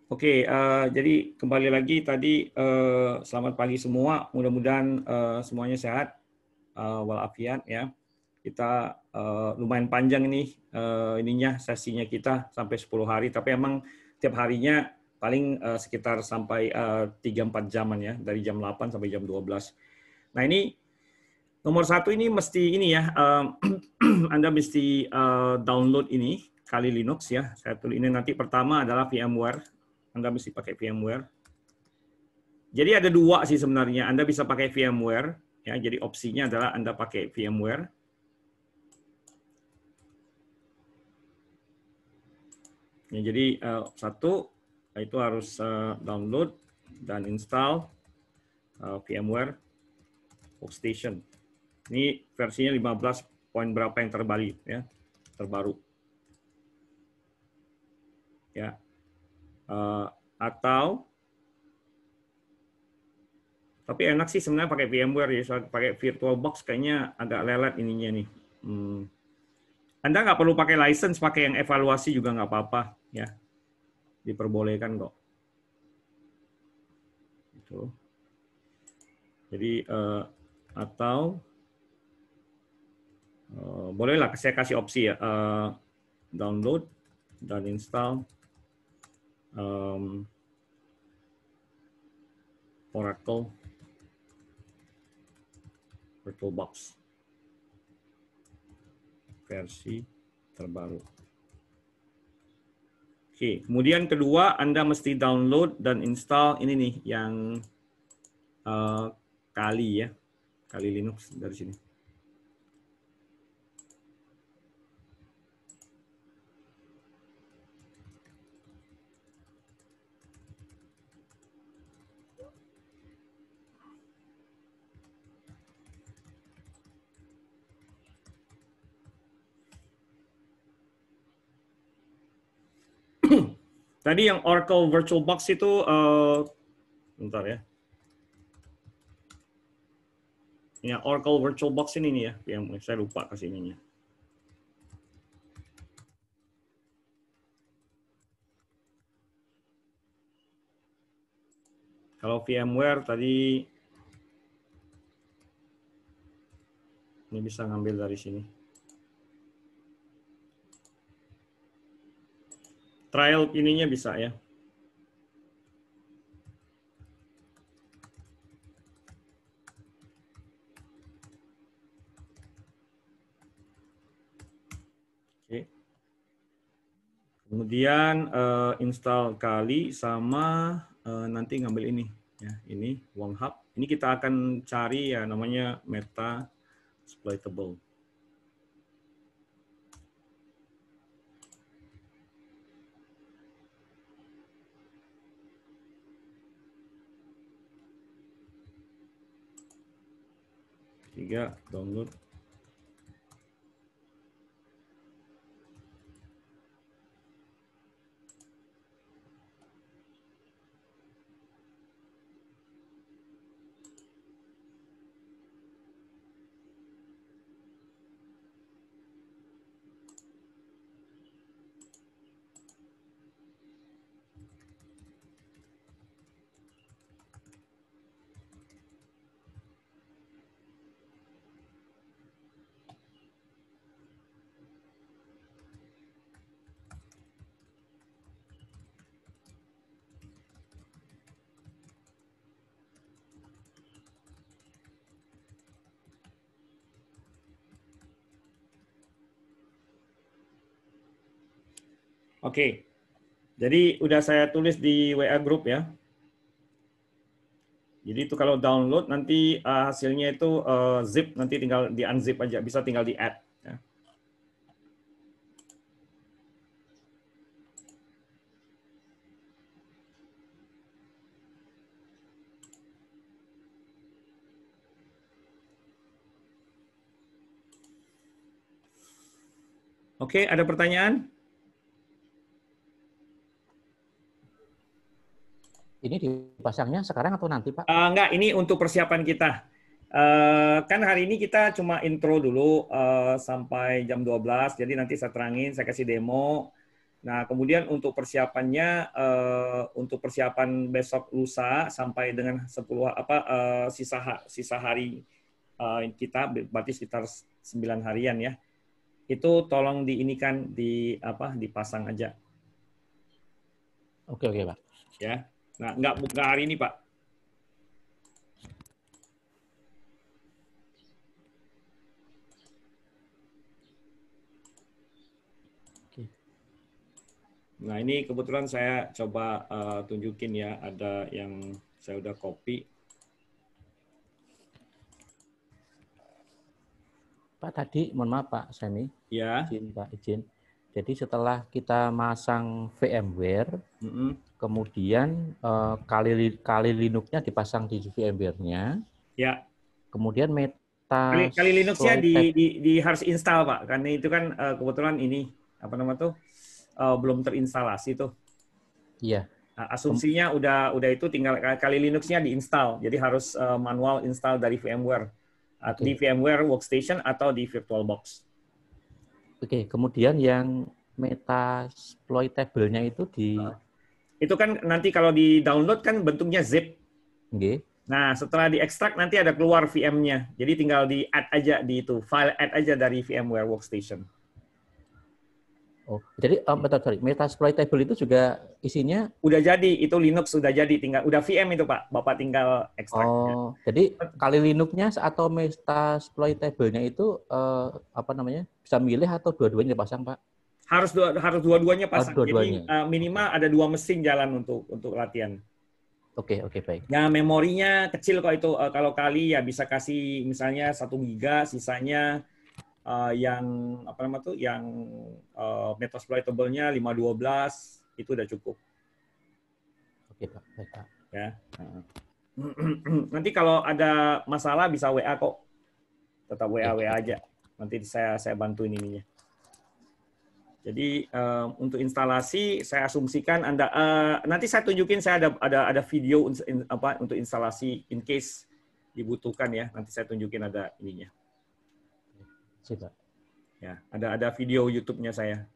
Oke, jadi kembali lagi tadi, selamat pagi semua. Mudah-mudahan semuanya sehat walafiat ya. Kita lumayan panjang ini ininya sesinya kita sampai 10 hari, tapi emang tiap harinya paling sekitar sampai 3-4 jaman ya, dari jam 8 sampai jam 12. Nah ini nomor satu ini mesti ini ya, Anda mesti download ini Kali Linux ya. Saya tulis ini nanti pertama adalah VMware. Anda mesti pakai VMware. Jadi ada dua sih sebenarnya. Anda bisa pakai VMware, ya. Jadi opsinya adalah Anda pakai VMware. Ya, jadi satu itu harus download dan install VMware Workstation. Ini versinya 15 poin berapa yang terbaru. Ya. Atau tapi enak sih sebenarnya pakai VMware ya, soal pakai VirtualBox kayaknya agak lelet ininya nih. Anda nggak perlu pakai license, pakai yang evaluasi juga nggak apa-apa ya, diperbolehkan kok. Gitu. Jadi atau bolehlah saya kasih opsi ya, download dan install Oracle VirtualBox versi terbaru. Oke, kemudian kedua Anda mesti download dan install ini nih yang Kali ya, Kali Linux dari sini. Tadi yang Oracle VirtualBox itu, bentar ya. Ya, Oracle VirtualBox ini nih ya, yang saya lupa kasih ininya. Kalau VMware tadi, ini bisa ngambil dari sini. Trial ininya bisa ya. Oke. Kemudian install Kali sama nanti ngambil ini ya, ini OneHub. Ini kita akan cari ya namanya Metasploitable. Tiga, download. Oke, jadi udah saya tulis di WA Group ya. Jadi itu kalau download nanti hasilnya itu zip, nanti tinggal di unzip aja, bisa tinggal di add. Ya. Oke, ada pertanyaan? Ini dipasangnya sekarang atau nanti, Pak? Enggak, ini untuk persiapan kita. Kan hari ini kita cuma intro dulu sampai jam 12, jadi nanti saya terangin, saya kasih demo. Nah, kemudian untuk persiapannya, untuk persiapan besok lusa sampai dengan 10 sisa hari kita berarti sekitar 9 harian ya. Itu tolong diinikan dipasang aja. Oke, Pak. Ya. Nah, nggak hari ini, Pak. Nah, ini kebetulan saya coba tunjukin ya, ada yang saya udah copy. Pak, tadi, mohon maaf Pak Seni, Ya. izin Pak, izin. Jadi setelah kita masang VMware, kemudian kali Linux-nya dipasang di VMware-nya, ya. Kemudian Kali Linux-nya di harus install Pak, karena itu kan kebetulan ini belum terinstalasi tuh. Iya. Nah, asumsinya udah itu tinggal kali Linux-nya diinstal, jadi harus manual install dari VMware. Di VMware Workstation atau di VirtualBox. Oke, kemudian yang Metasploitable-nya itu itu kan nanti kalau di download kan bentuknya zip. Okay. Nah, setelah diekstrak nanti ada keluar VM-nya. Jadi tinggal di add aja di itu, file add aja dari VMware Workstation. Oh, jadi Metasploitable itu juga isinya udah jadi, itu Linux sudah jadi, tinggal udah VM itu Pak, Bapak tinggal ekstrak. Oh, jadi kali Linux-nya atau Metasploitable-nya itu bisa milih atau dua-duanya dipasang, Pak? Harus dua-duanya pasang. Dua-duanya. Jadi minimal ada 2 mesin jalan untuk latihan. Oke, baik. Ya memorinya kecil kok itu, kalau kali ya bisa kasih misalnya 1 giga, sisanya yang Metasploitable-nya 512 itu udah cukup. Oke, Pak. Baik, Pak. Ya. Nanti kalau ada masalah bisa WA kok. Tetap WA aja. Nanti saya bantuin ininya. Jadi untuk instalasi saya asumsikan Anda nanti saya tunjukin, saya ada video untuk instalasi in case dibutuhkan ya. Nanti saya tunjukin ada ininya. Siap. Ya, ada video YouTube-nya saya.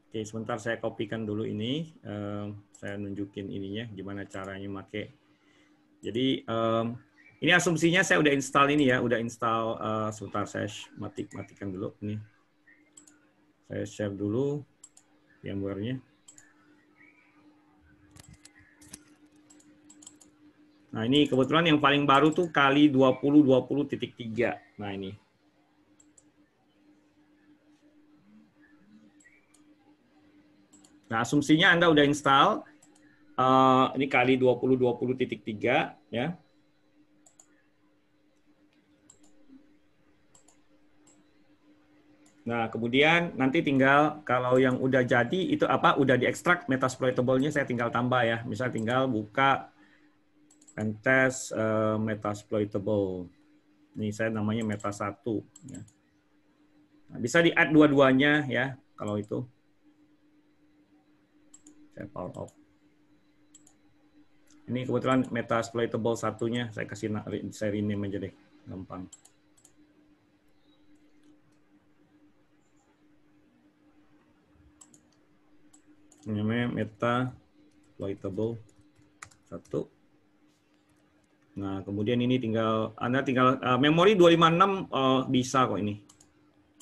Oke, sebentar saya kopikan dulu ini. Saya nunjukin ininya gimana caranya pakai. Jadi ini asumsinya saya udah install ini ya, udah install. Sebentar saya matikan dulu ini. Saya share dulu VMware-nya. Nah ini kebetulan yang paling baru tuh kali 2020.3. Nah ini. Nah asumsinya Anda udah install. Ini kali 2020.3 ya. Nah, kemudian nanti tinggal kalau yang udah jadi itu udah diekstrak Metasploitable-nya saya tinggal tambah ya. Misal tinggal buka pentest Metasploitable. Ini saya namanya Meta 1 ya. Nah, bisa di-add dua-duanya ya kalau itu. Saya power off. Ini kebetulan Metasploitable satunya saya kasih rename aja deh, gampang. Ini namanya Metasploitable 1. Nah, kemudian ini Anda tinggal memori 256 bisa kok ini.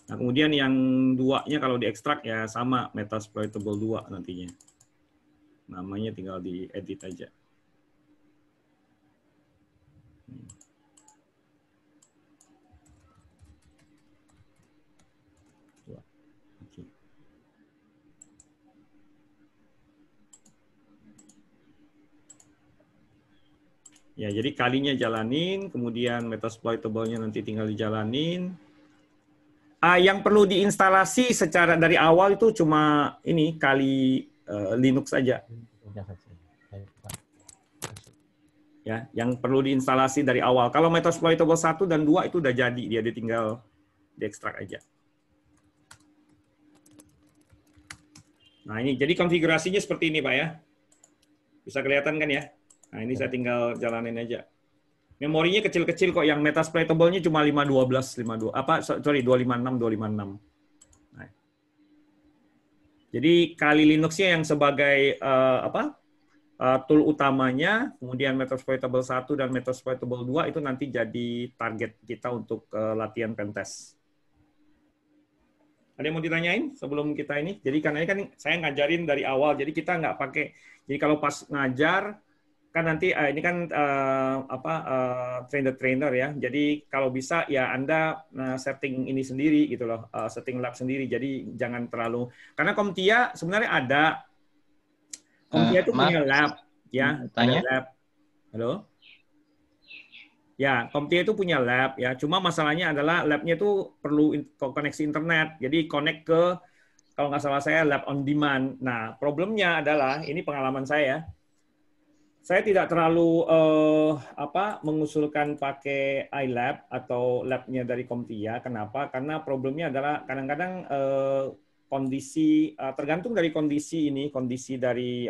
Nah, kemudian yang 2-nya kalau diekstrak ya sama Metasploitable 2 nantinya. Namanya tinggal diedit aja. Ya, jadi kalinya jalanin, kemudian Metasploitable-nya nanti tinggal dijalanin. Yang perlu diinstalasi secara dari awal itu cuma ini kali Linux saja. Ya, yang perlu diinstalasi dari awal. Kalau Metasploitable 1 dan 2 itu udah jadi, dia tinggal diekstrak aja. Nah, ini jadi konfigurasinya seperti ini, Pak ya. Bisa kelihatan kan ya? Nah, ini saya tinggal jalanin aja. Memorinya kecil-kecil kok, yang metasploitable-nya cuma 512, 52. Apa sorry 256, 256. Nah. Jadi Kali Linux-nya yang sebagai tool utamanya, kemudian Metasploitable 1 dan Metasploitable 2 itu nanti jadi target kita untuk latihan pentest. Ada yang mau ditanyain sebelum kita ini? Jadi karena ini kan saya ngajarin dari awal, jadi kita nggak pakai. Jadi kalau pas ngajar kan nanti ini kan trainer ya. Jadi kalau bisa ya Anda setting ini sendiri gitu loh, setting lab sendiri. Jadi jangan terlalu, karena CompTIA sebenarnya ada. CompTIA itu punya Maaf, lab ya, ada tanya. lab. Halo? Ya, CompTIA itu punya lab ya. Cuma masalahnya adalah labnya itu perlu koneksi internet. Jadi connect ke, kalau nggak salah saya, lab on demand. Nah, problemnya adalah, ini pengalaman saya tidak terlalu mengusulkan pakai iLab atau labnya dari CompTIA. Kenapa? Karena problemnya adalah kadang-kadang kondisi tergantung dari kondisi dari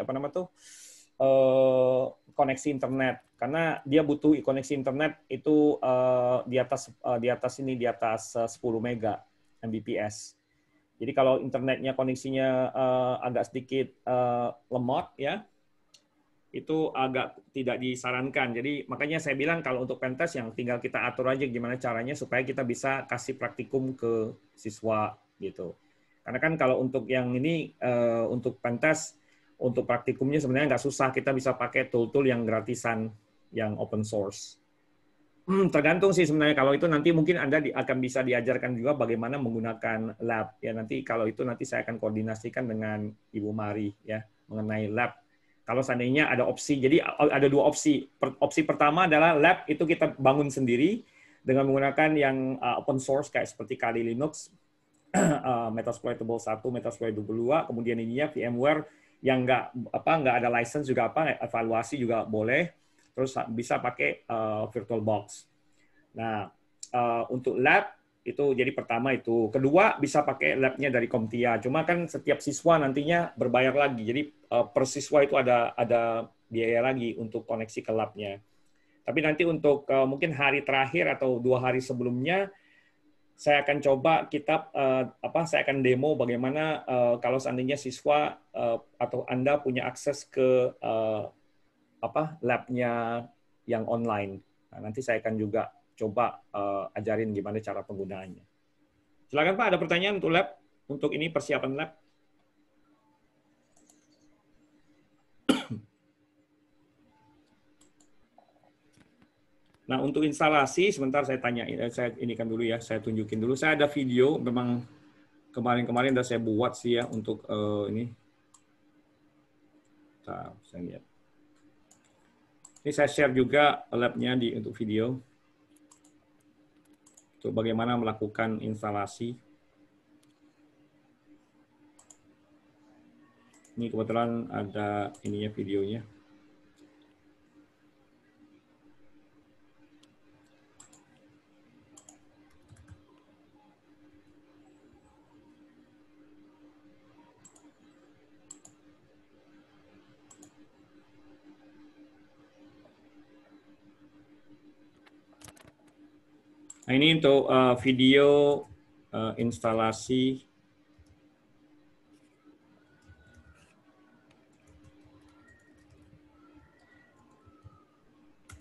koneksi internet. Karena dia butuh koneksi internet itu di atas 10 mega Mbps. Jadi kalau internetnya koneksinya agak sedikit lemot ya, itu agak tidak disarankan. Jadi makanya saya bilang kalau untuk pentas yang tinggal kita atur aja gimana caranya supaya kita bisa kasih praktikum ke siswa gitu. Karena kan kalau untuk yang ini untuk pentas, untuk praktikumnya sebenarnya nggak susah, kita bisa pakai tool-tool yang gratisan, yang open source. Tergantung sih sebenarnya, kalau itu nanti mungkin Anda akan bisa diajarkan juga bagaimana menggunakan lab ya. Nanti kalau itu nanti saya akan koordinasikan dengan Ibu Mari ya mengenai lab. Kalau seandainya ada opsi, jadi ada dua opsi. Opsi pertama adalah lab itu kita bangun sendiri dengan menggunakan yang open source kayak seperti Kali Linux, Metasploitable 1, Metasploitable 2, kemudian ininya VMware yang nggak ada license juga evaluasi juga boleh. Terus bisa pakai VirtualBox. Nah, untuk lab itu jadi pertama itu. Kedua bisa pakai labnya dari CompTIA. Cuma kan setiap siswa nantinya berbayar lagi. Jadi per siswa itu ada biaya lagi untuk koneksi ke labnya. Tapi nanti untuk mungkin hari terakhir atau 2 hari sebelumnya saya akan coba saya akan demo bagaimana kalau seandainya siswa atau Anda punya akses ke labnya yang online. Nah, nanti saya akan juga coba ajarin gimana cara penggunaannya. Silakan Pak, ada pertanyaan untuk lab, untuk ini persiapan lab? Nah, untuk instalasi sebentar saya inikan dulu ya, saya tunjukin dulu. Saya ada video, memang kemarin udah saya buat sih ya untuk ini. Nah, saya lihat. Ini saya share juga labnya untuk video. Untuk bagaimana melakukan instalasi. Ini kebetulan ada ininya videonya. Nah, ini untuk video instalasi.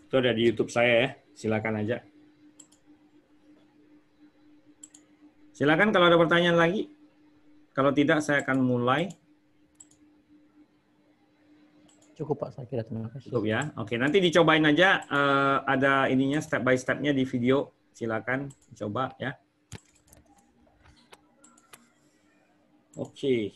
Itu ada di YouTube saya ya, silakan aja. Silakan kalau ada pertanyaan lagi. Kalau tidak, saya akan mulai. Cukup Pak, saya kira, terima kasih. Cukup ya. Oke, nanti dicobain aja. Ada ininya step by step-nya di video. Silakan coba ya. Oke.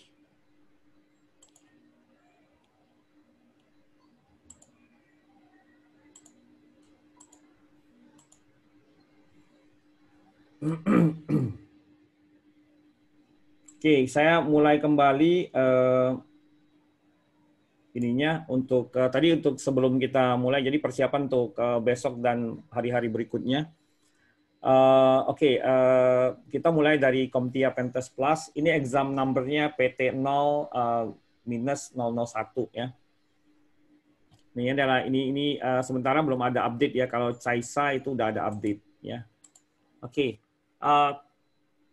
Oke, saya mulai kembali ininya untuk tadi untuk sebelum kita mulai, jadi persiapan untuk besok dan hari-hari berikutnya. Oke, kita mulai dari CompTIA Pentest Plus. Ini exam number-nya PT0-001 ya. Ini adalah sementara belum ada update ya. Kalau Caisa itu udah ada update ya. Oke.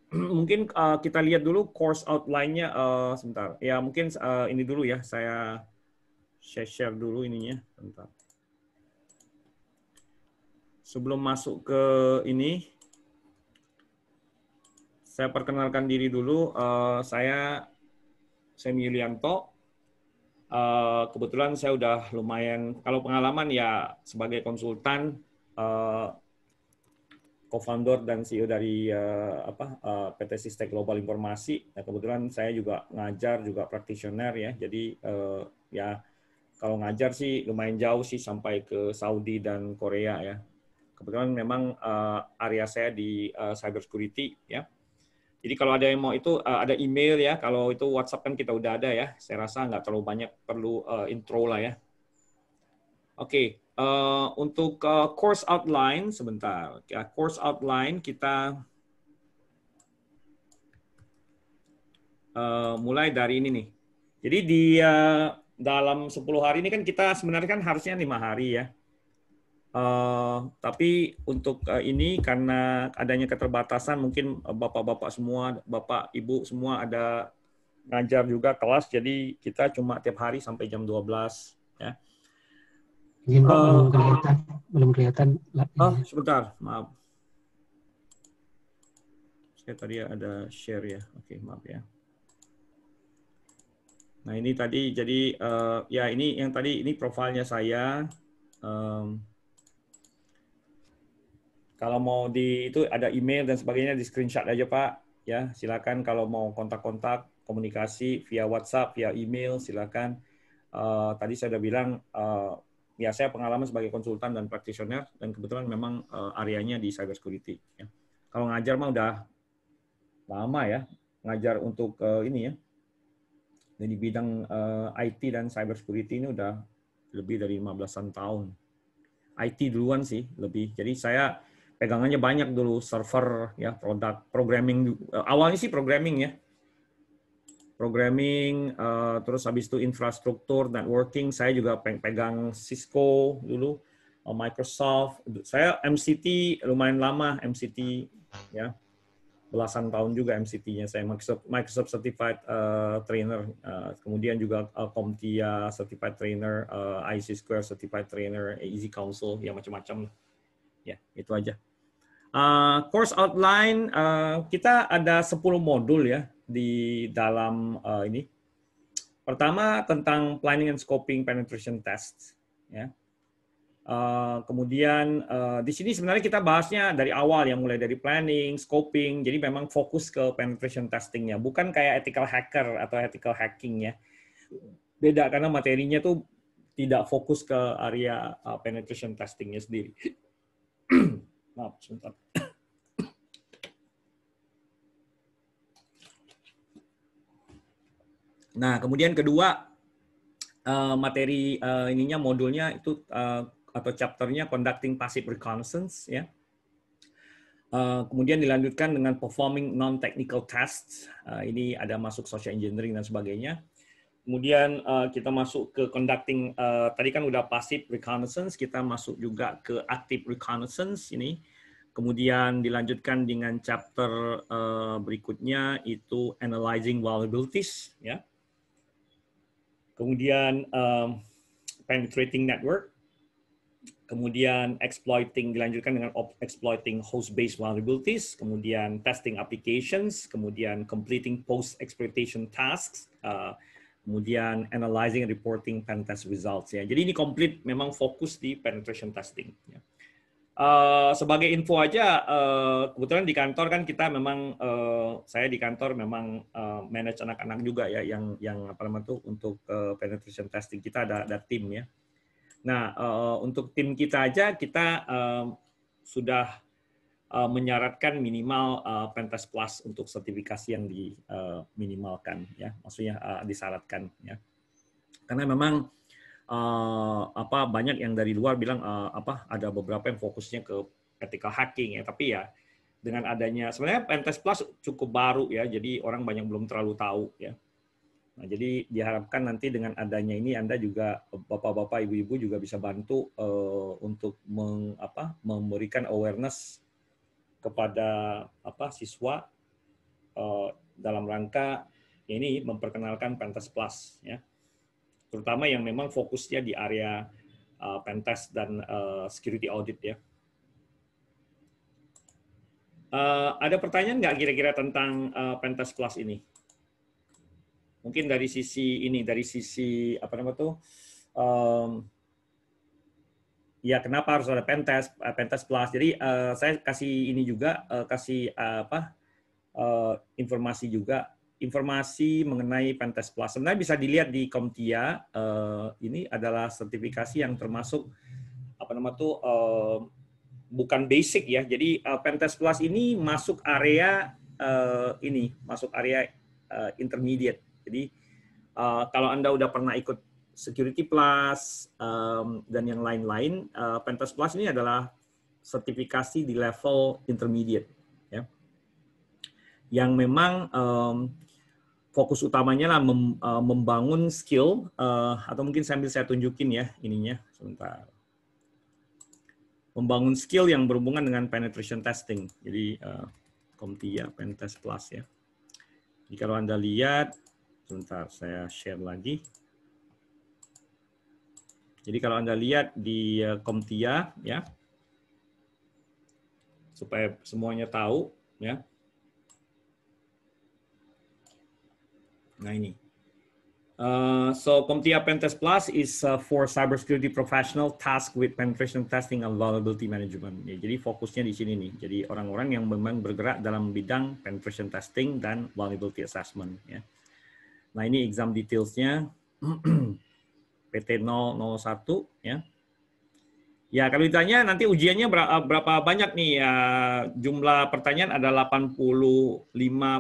Mungkin kita lihat dulu course outline-nya sebentar. Ya mungkin ini dulu ya. Saya share dulu ininya. Bentar. Sebelum masuk ke ini, saya perkenalkan diri dulu. Saya Semi Yulianto. Kebetulan saya udah lumayan, kalau pengalaman ya sebagai konsultan, co-founder dan CEO dari PT Sistek Global Informasi. Nah, kebetulan saya juga ngajar, juga practitioner ya. Jadi ya kalau ngajar sih lumayan jauh sih sampai ke Saudi dan Korea ya. Kebetulan memang area saya di cyber security ya. Jadi kalau ada yang mau itu ada email ya. Kalau itu WhatsApp kan kita udah ada ya. Saya rasa nggak terlalu banyak perlu intro lah ya. Oke, untuk course outline sebentar. Ya, course outline kita mulai dari ini nih. Jadi di dalam 10 hari ini kan kita sebenarnya kan harusnya 5 hari ya. Tapi untuk ini karena adanya keterbatasan mungkin bapak-bapak semua, bapak ibu semua ada ngajar juga kelas, jadi kita cuma tiap hari sampai jam 12 ya. Izin Pak, belum kelihatan. Sebentar, maaf. Saya tadi ada share ya. Oke, maaf ya. Nah ini tadi jadi ya ini yang tadi ini profilnya saya. Kalau mau itu ada email dan sebagainya di screenshot aja Pak. Ya silakan kalau mau kontak-kontak komunikasi via WhatsApp, via email silakan. Tadi saya udah bilang ya saya pengalaman sebagai konsultan dan practitioner dan kebetulan memang areanya di cyber security. Ya. Kalau ngajar mah udah lama ya ngajar untuk ini ya. Dan di bidang IT dan cyber security ini udah lebih dari 15-an tahun. IT duluan sih lebih. Jadi saya pegangannya banyak dulu server ya, produk programming. Awalnya sih programming ya. Programming terus habis itu infrastruktur, networking, saya juga pegang Cisco dulu, Microsoft. Saya MCT lumayan lama MCT ya. Belasan tahun juga MCT-nya saya Microsoft Certified Trainer, kemudian juga CompTIA Certified Trainer, IC Square Certified Trainer, Easy Council, ya macam-macam. Ya, itu aja. Course outline kita ada 10 modul ya di dalam ini. Pertama tentang planning and scoping penetration test. Ya. Kemudian di sini sebenarnya kita bahasnya dari awal yang mulai dari planning, scoping, jadi memang fokus ke penetration testingnya, bukan kayak ethical hacker atau ethical hacking ya. Beda karena materinya tuh tidak fokus ke area penetration testingnya sendiri. Maaf, sebentar. Nah, kemudian kedua materi ininya modulnya itu atau chapternya conducting passive reconnaissance ya. Kemudian dilanjutkan dengan performing non-technical tests. Ini ada masuk social engineering dan sebagainya. Kemudian kita masuk ke conducting, tadi kan udah passive reconnaissance, kita masuk juga ke active reconnaissance ini. Kemudian dilanjutkan dengan chapter berikutnya itu analyzing vulnerabilities ya. Kemudian penetrating network. Kemudian dilanjutkan dengan exploiting host-based vulnerabilities, kemudian testing applications, kemudian completing post-exploitation tasks, kemudian analyzing and reporting pen test results. Ya. Jadi ini komplit memang fokus di penetration testing. Ya. Sebagai info aja, kebetulan di kantor kan kita memang, saya di kantor memang manage anak-anak juga ya, yang apa namanya tuh untuk penetration testing kita ada tim ya. Nah, untuk tim kita aja kita sudah menyaratkan minimal Pentest Plus untuk sertifikasi yang diminimalkan, ya, maksudnya disyaratkan, ya. Karena memang banyak yang dari luar bilang ada beberapa yang fokusnya ke ethical hacking, ya, tapi ya dengan adanya sebenarnya Pentest Plus cukup baru ya, jadi orang banyak belum terlalu tahu, ya. Nah, jadi diharapkan nanti dengan adanya ini Anda juga bapak-bapak, ibu-ibu juga bisa bantu untuk memberikan awareness kepada siswa dalam rangka ini memperkenalkan Pentest Plus ya. Terutama yang memang fokusnya di area Pentest dan security audit ya. Ada pertanyaan nggak kira-kira tentang Pentest Plus ini? Mungkin dari sisi ya kenapa harus ada Pentest Plus? Jadi saya kasih ini juga informasi mengenai Pentest Plus. Sebenarnya bisa dilihat di CompTIA. Ini adalah sertifikasi yang termasuk bukan basic ya. Jadi Pentest Plus ini masuk area intermediate. Jadi kalau Anda udah pernah ikut Security Plus dan yang lain-lain, Pentest Plus ini adalah sertifikasi di level intermediate, ya. Yang memang fokus utamanya lah membangun skill atau mungkin sambil saya tunjukin ya ininya sebentar. Membangun skill yang berhubungan dengan penetration testing. Jadi CompTIA Pentest Plus ya. Jadi kalau Anda lihat, sebentar saya share lagi. Jadi kalau Anda lihat di CompTIA ya, supaya semuanya tahu ya. Nah ini. So CompTIA Pentest Plus is for cybersecurity professional tasked with penetration testing and vulnerability management. Ya, jadi fokusnya di sini nih. Jadi orang-orang yang memang bergerak dalam bidang penetration testing dan vulnerability assessment. Ya. Nah ini exam detailsnya PT 001 ya. Ya kalau ditanya nanti ujiannya berapa banyak nih ya, jumlah pertanyaan ada 85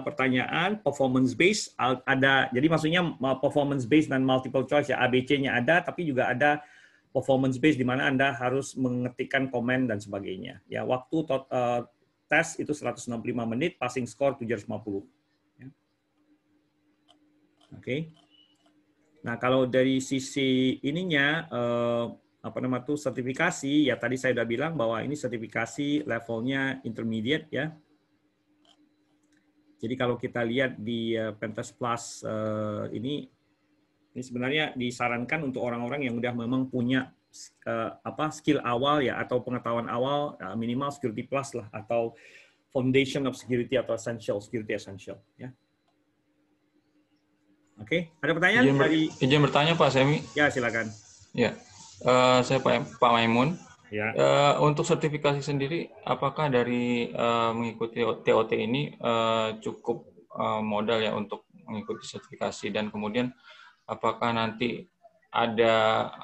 pertanyaan, performance based ada, jadi maksudnya performance based dan multiple choice ya, ABC-nya ada, tapi juga ada performance based di mana Anda harus mengetikkan komen dan sebagainya. Ya waktu tes itu 165 menit, passing score 750. Ya. Oke. Nah kalau dari sisi ininya sertifikasi, ya tadi saya sudah bilang bahwa ini sertifikasi levelnya intermediate ya. Jadi kalau kita lihat di Pentest Plus ini sebenarnya disarankan untuk orang-orang yang udah memang punya skill awal ya, atau pengetahuan awal minimal Security Plus lah, atau Foundation of Security atau Security Essential ya. Oke, ada pertanyaan izin bertanya Pak Semi? Ya silakan. Ya. Saya Pak Maimun. Ya. Untuk sertifikasi sendiri, apakah dari mengikuti TOT ini cukup modal ya untuk mengikuti sertifikasi, dan kemudian apakah nanti ada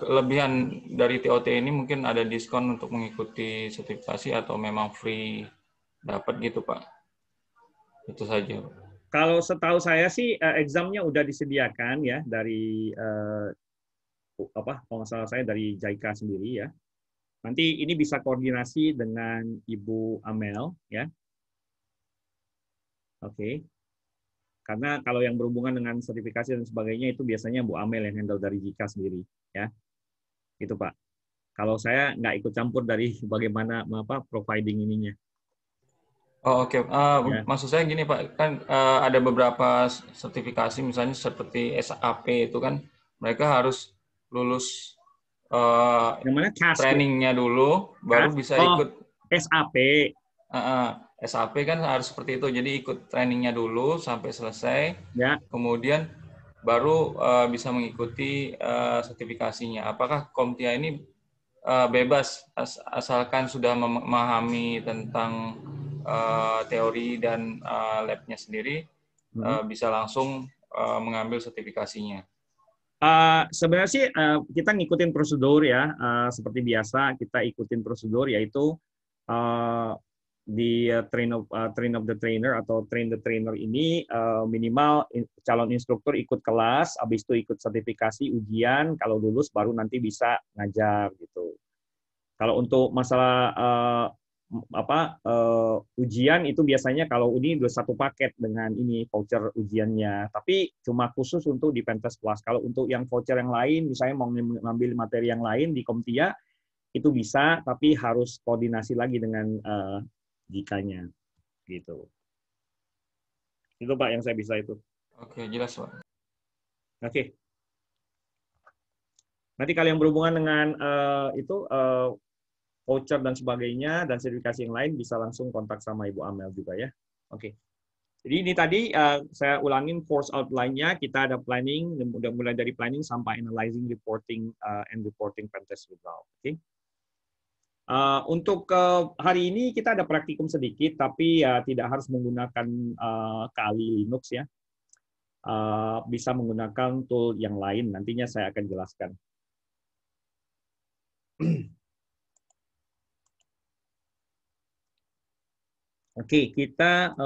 kelebihan dari TOT ini, mungkin ada diskon untuk mengikuti sertifikasi atau memang free dapat gitu Pak? Itu saja. Kalau setahu saya sih examnya udah disediakan ya dari kalau nggak salah saya dari JICA sendiri ya. Nanti ini bisa koordinasi dengan Ibu Amel ya. Oke. Karena kalau yang berhubungan dengan sertifikasi dan sebagainya itu biasanya Bu Amel yang handle dari JICA sendiri ya. Gitu Pak. Kalau saya nggak ikut campur dari bagaimana providing ininya. Oh oke. Maksud saya gini Pak, kan ada beberapa sertifikasi misalnya seperti SAP itu kan mereka harus lulus trainingnya dulu, baru bisa ikut. SAP. SAP kan harus seperti itu, jadi ikut trainingnya dulu sampai selesai, ya. Kemudian baru bisa mengikuti sertifikasinya. Apakah CompTIA ini bebas asalkan sudah memahami tentang teori dan lab-nya sendiri, bisa langsung mengambil sertifikasinya? Sebenarnya sih kita ngikutin prosedur ya, seperti biasa kita ikutin prosedur, yaitu di train of the trainer atau train the trainer ini minimal calon instruktur ikut kelas, habis itu ikut sertifikasi ujian, kalau lulus baru nanti bisa ngajar gitu. Kalau untuk masalah ujian itu biasanya kalau ini udah satu paket dengan ini voucher ujiannya, tapi cuma khusus untuk di Pentest Plus. Kalau untuk yang voucher yang lain, misalnya mau ngambil materi yang lain di Komtia, itu bisa, tapi harus koordinasi lagi dengan Jikanya, gitu. Itu Pak yang saya bisa itu. Oke, jelas Pak. Oke. Nanti kalau yang berhubungan dengan voucher dan sebagainya dan sertifikasi yang lain bisa langsung kontak sama Ibu Amel juga ya. Oke. Jadi ini tadi saya ulangin course outline-nya. Kita ada planning, udah mulai dari planning sampai analyzing, reporting, and reporting pentest result. Oke. Untuk hari ini kita ada praktikum sedikit, tapi ya tidak harus menggunakan Kali Linux ya. Bisa menggunakan tool yang lain. Nantinya saya akan jelaskan. Oke, kita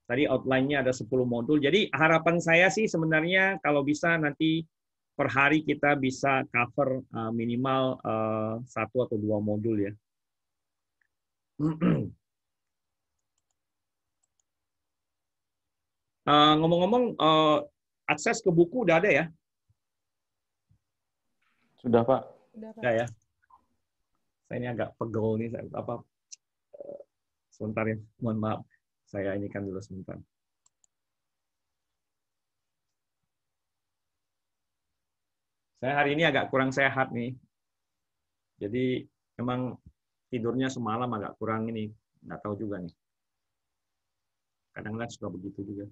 tadi outline-nya ada 10 modul. Jadi harapan saya sih sebenarnya kalau bisa nanti per hari kita bisa cover minimal 1 atau 2 modul ya. Ngomong-ngomong, akses ke buku udah ada ya? Sudah Pak. Udah ya. Saya ini agak pegel nih, sebentar ya, mohon maaf. Saya ini kan dulu sebentar. Saya hari ini agak kurang sehat nih. Jadi memang tidurnya semalam agak kurang ini. Nggak tahu juga nih. Kadang-kadang suka begitu juga.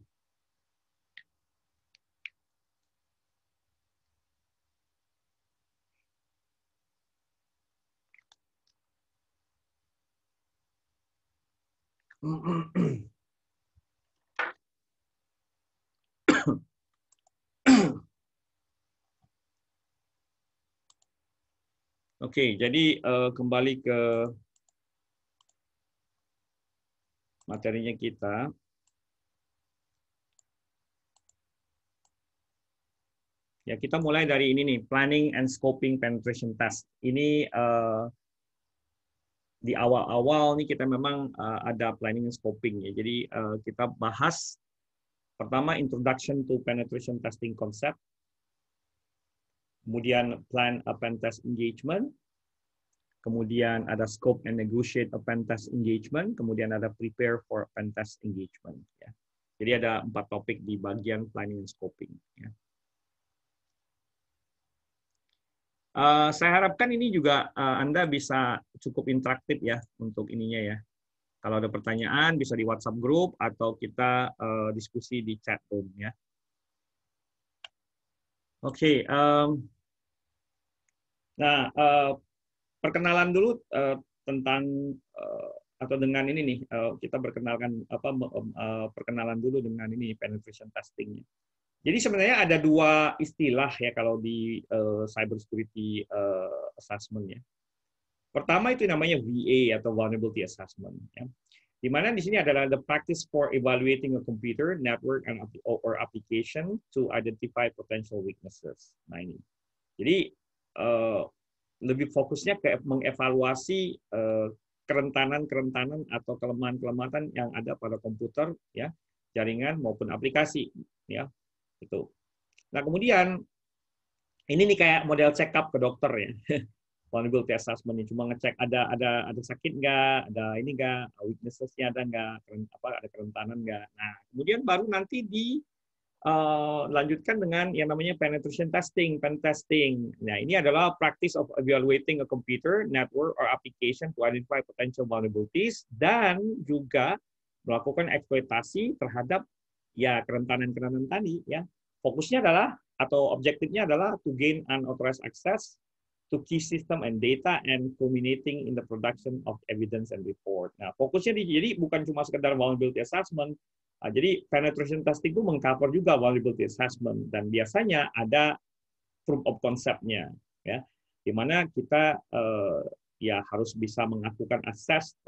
Oke, jadi kembali ke materinya kita. Ya, kita mulai dari ini nih, planning and scoping penetration test. Ini di awal-awal nih kita memang ada planning and scoping ya. Jadi kita bahas pertama introduction to penetration testing concept, kemudian plan a pen test engagement, kemudian ada scope and negotiate a pen test engagement, kemudian ada prepare for a pen test engagement. Ya. Jadi ada 4 topik di bagian planning and scoping. Ya. Saya harapkan ini juga Anda bisa cukup interaktif ya untuk ininya ya. Kalau ada pertanyaan bisa di WhatsApp group atau kita diskusi di chat room ya. Oke, nah perkenalan dulu tentang atau dengan ini nih kita perkenalkan perkenalan dulu dengan ini penetration testing. Jadi sebenarnya ada 2 istilah ya kalau di cyber security assessment ya. Pertama itu namanya VA atau vulnerability assessment ya. Di mana di sini adalah the practice for evaluating a computer, network or application to identify potential weaknesses. Nah ini. Jadi lebih fokusnya ke mengevaluasi kerentanan atau kelemahan-kelemahan yang ada pada komputer ya, jaringan maupun aplikasi ya. Itu. Nah, kemudian ini nih kayak model check up ke dokter ya. Vulnerability assessment ini cuma ngecek ada sakit nggak, ada ini nggak, weakness-nya ada nggak, ada kerentanan nggak. Nah, kemudian baru nanti lanjutkan dengan yang namanya penetration testing, pen testing. Nah, ini adalah practice of evaluating a computer, network, or application to identify potential vulnerabilities dan juga melakukan eksploitasi terhadap ya kerentanan-kerentanan tadi ya. Fokusnya adalah atau objektifnya adalah to gain unauthorized access to key system and data and culminating in the production of evidence and report. Nah, fokusnya jadi bukan cuma sekedar vulnerability assessment. Jadi penetration testing itu mengcover juga vulnerability assessment dan biasanya ada proof of concept-nya ya. Di mana kita ya harus bisa melakukan akses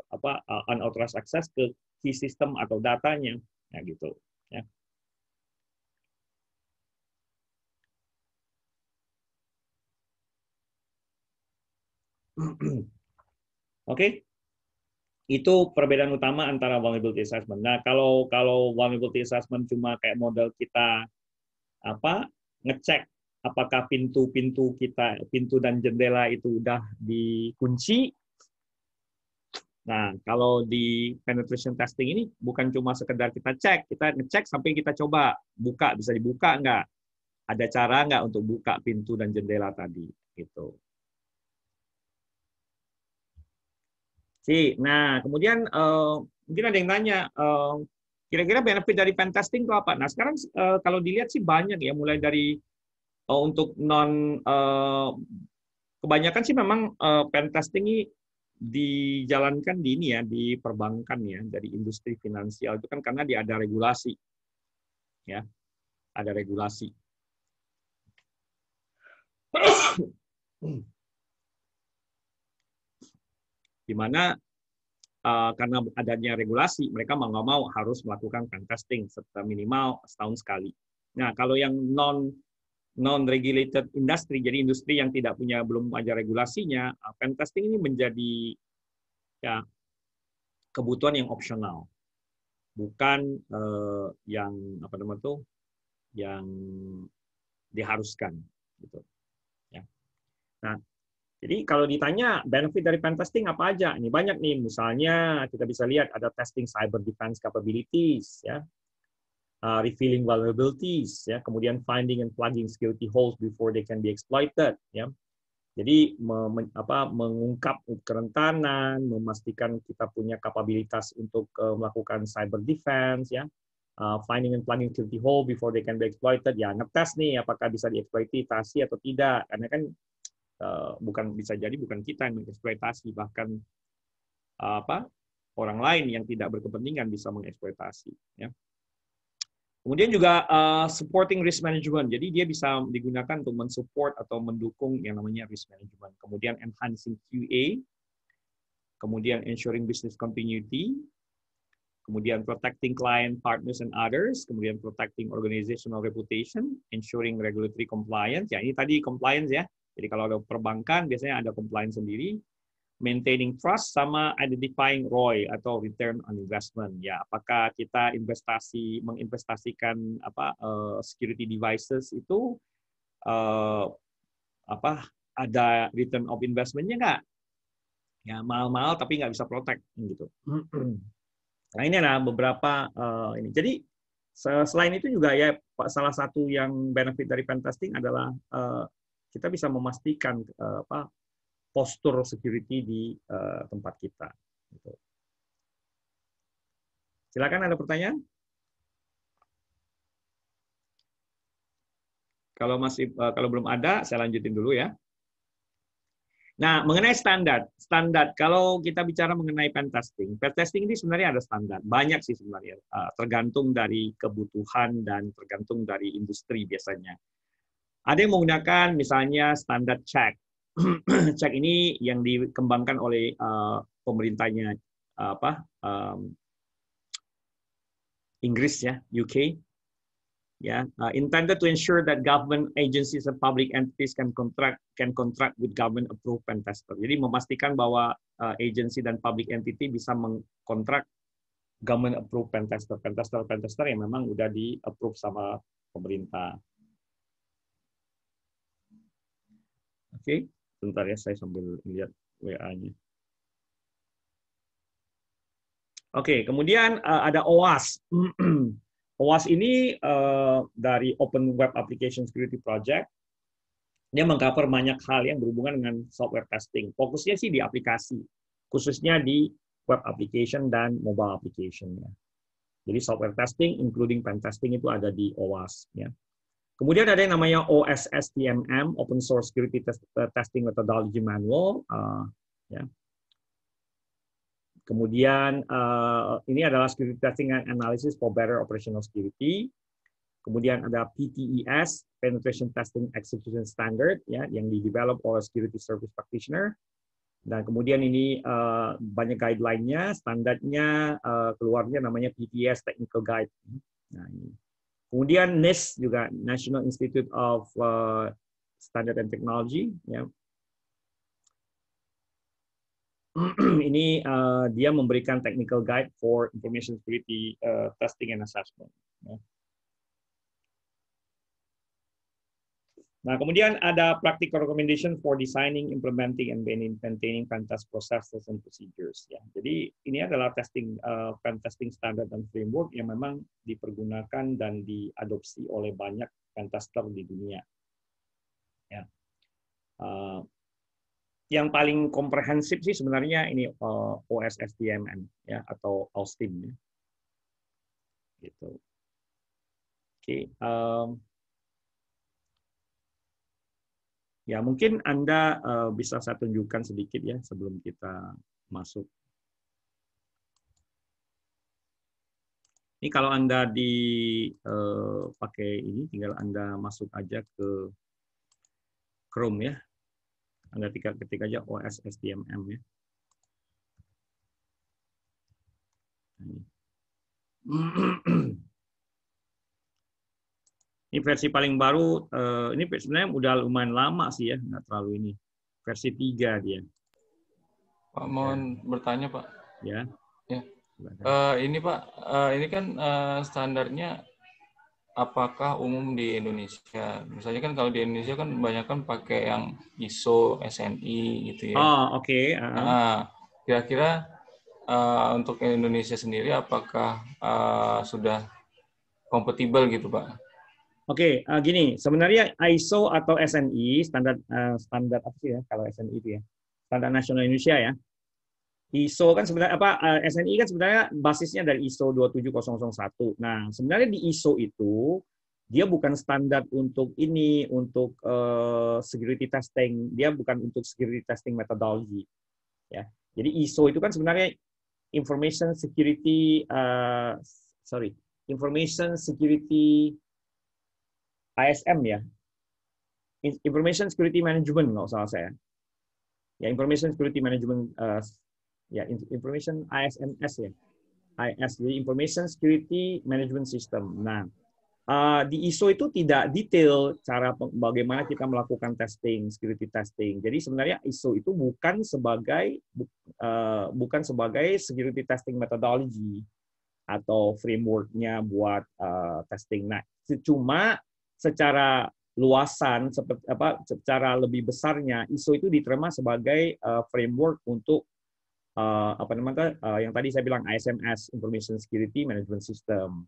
unauthorized access ke key system atau datanya ya gitu ya. Oke. Itu perbedaan utama antara vulnerability assessment. Nah, kalau vulnerability assessment cuma kayak model kita ngecek apakah pintu-pintu kita, pintu dan jendela itu udah dikunci. Nah, kalau di penetration testing ini bukan cuma sekedar kita cek, kita ngecek sampai kita coba buka, bisa dibuka nggak? Ada cara nggak untuk buka pintu dan jendela tadi? Gitu. Nah, kemudian mungkin ada yang nanya, kira-kira benefit dari pen testing itu apa? Nah, sekarang kalau dilihat sih banyak ya, mulai dari untuk kebanyakan sih memang pen testing ini dijalankan di ini ya, di perbankan ya, dari industri finansial itu kan karena dia ada regulasi, ya, ada regulasi. Di mana karena adanya regulasi, mereka mau nggak mau harus melakukan pen testing minimal setahun sekali. Nah, kalau yang non-regulated industry, jadi industri yang belum ada regulasinya, pen testing ini menjadi ya kebutuhan yang opsional, bukan yang apa namanya tuh, yang diharuskan, gitu. Ya. Nah, jadi kalau ditanya benefit dari pen testing apa aja? Ini banyak nih, misalnya kita bisa lihat ada testing cyber defense capabilities, ya, revealing vulnerabilities, ya, kemudian finding and plugging security holes before they can be exploited, ya. Jadi mengungkap kerentanan, memastikan kita punya kapabilitas untuk melakukan cyber defense, ya, finding and plugging security hole before they can be exploited, ya, ngetes nih apakah bisa dieksploitasi atau tidak, karena kan bisa jadi bukan kita yang mengeksploitasi, bahkan orang lain yang tidak berkepentingan bisa mengeksploitasi. Ya. Kemudian juga supporting risk management, jadi dia bisa digunakan untuk mensupport atau mendukung yang namanya risk management. Kemudian enhancing QA, kemudian ensuring business continuity, kemudian protecting client, partners, and others, kemudian protecting organizational reputation, ensuring regulatory compliance. Ya, ini tadi compliance ya. Jadi kalau ada perbankan, biasanya ada compliance sendiri, maintaining trust, sama identifying ROI atau return on investment. Ya, apakah kita menginvestasikan security devices itu ada return of investment-nya nggak? Ya, mahal-mahal tapi nggak bisa protect gitu. Nah, ini adalah beberapa ini. Jadi selain itu juga ya salah satu yang benefit dari pen testing adalah kita bisa memastikan postur security di tempat kita. Gitu. Silakan, ada pertanyaan? Kalau belum ada, saya lanjutin dulu ya. Nah, mengenai standar, kalau kita bicara mengenai pen testing ini sebenarnya ada standar. Banyak sih sebenarnya, tergantung dari kebutuhan dan tergantung dari industri biasanya. Ada yang menggunakan misalnya standar check. Check ini yang dikembangkan oleh pemerintahnya Inggris ya, UK. Ya, intended to ensure that government agencies and public entities can contract with government approved pen tester. Jadi memastikan bahwa agency dan public entity bisa mengkontrak government approved pen tester yang memang udah di approve sama pemerintah. Oke, sebentar ya, saya sambil lihat WA-nya. Oke, kemudian ada OWASP. OWASP ini dari Open Web Application Security Project. Dia mengcover banyak hal yang berhubungan dengan software testing. Fokusnya sih di aplikasi, khususnya di web application dan mobile application. Ya. Jadi software testing, including pen testing, itu ada di OWASP. Ya. Kemudian ada yang namanya OSSTMM, Open Source Security Testing Methodology Manual. Ya. Kemudian ini adalah Security Testing and Analysis for Better Operational Security. Kemudian ada PTES, Penetration Testing Execution Standard, ya, yang di-develop oleh Security Service Practitioner. Dan kemudian ini banyak guideline-nya, standarnya keluarnya namanya PTS Technical Guide. Nah, ini. Kemudian NIST juga, National Institute of Standard and Technology. Ya. ini dia memberikan technical guide for information security testing and assessment. Ya. Nah, kemudian ada practical recommendation for designing, implementing, and maintaining pen test processes and procedures. Ya, jadi ini adalah pen testing standard dan framework yang memang dipergunakan dan diadopsi oleh banyak pen tester di dunia. Ya. Yang paling komprehensif sih sebenarnya ini OSSTMN ya atau OSTIM ya. Gitu. Oke. Ya, mungkin Anda bisa saya tunjukkan sedikit ya sebelum kita masuk. Ini kalau Anda pakai ini, tinggal Anda masuk aja ke Chrome ya. Anda ketik aja OSSTMM ya. Ini versi paling baru, ini sebenarnya udah lumayan lama sih ya, nggak terlalu ini. Versi 3 dia. Pak, mohon bertanya Pak. Ya. Ya. Ini Pak, ini kan standarnya apakah umum di Indonesia? Misalnya kan kalau di Indonesia kan banyak kan pakai yang ISO, SNI gitu ya. Oh, oke. Nah, kira-kira untuk Indonesia sendiri apakah sudah kompatibel gitu Pak? Oke, gini, sebenarnya ISO atau SNI standar apa sih ya kalau SNI itu ya, standar nasional Indonesia ya. ISO kan sebenarnya SNI kan sebenarnya basisnya dari ISO 27001. Nah, sebenarnya di ISO itu dia bukan standar untuk security testing, dia bukan untuk security testing methodology ya. Jadi ISO itu kan sebenarnya information security ISM ya, Information Security Management nggak salah saya, ya Information Security Management, Information ISMS ya, IS jadi Information Security Management System. Nah, di ISO itu tidak detail cara bagaimana kita melakukan testing, security testing. Jadi sebenarnya ISO itu bukan sebagai security testing methodology atau framework-nya buat testing. Nah, cuma secara luasan secara lebih besarnya ISO itu diterima sebagai framework untuk yang tadi saya bilang ISMS, Information Security Management System.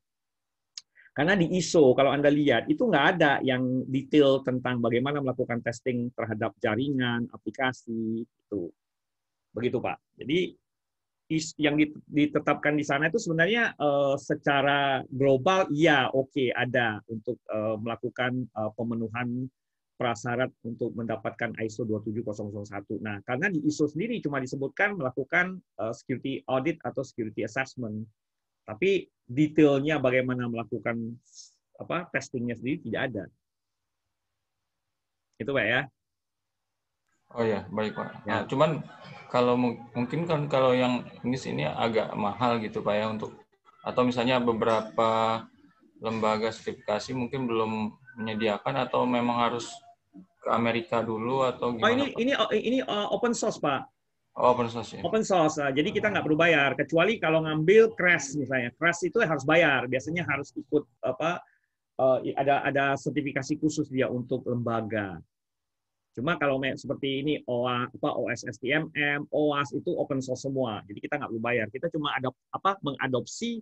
Karena di ISO kalau Anda lihat itu nggak ada yang detail tentang bagaimana melakukan testing terhadap jaringan, aplikasi itu. Begitu Pak. Jadi yang ditetapkan di sana itu sebenarnya secara global ada untuk melakukan pemenuhan prasyarat untuk mendapatkan ISO 27001. Nah, karena di ISO sendiri cuma disebutkan melakukan security audit atau security assessment. Tapi detailnya bagaimana melakukan testingnya sendiri tidak ada. Itu Pak ya. Oh ya, baik Pak. Ya. Cuman kalau mungkin kan kalau yang ini agak mahal gitu Pak ya atau misalnya beberapa lembaga sertifikasi mungkin belum menyediakan atau memang harus ke Amerika dulu atau gimana Pak? Ini open source Pak. Oh, open source ya. Open source. Jadi kita nggak perlu bayar kecuali kalau ngambil crash misalnya. Crash itu harus bayar. Biasanya harus ikut ada sertifikasi khusus dia untuk lembaga. Cuma kalau seperti ini OSSTMM, OWASP itu open source semua. Jadi kita nggak perlu bayar. Kita cuma mengadopsi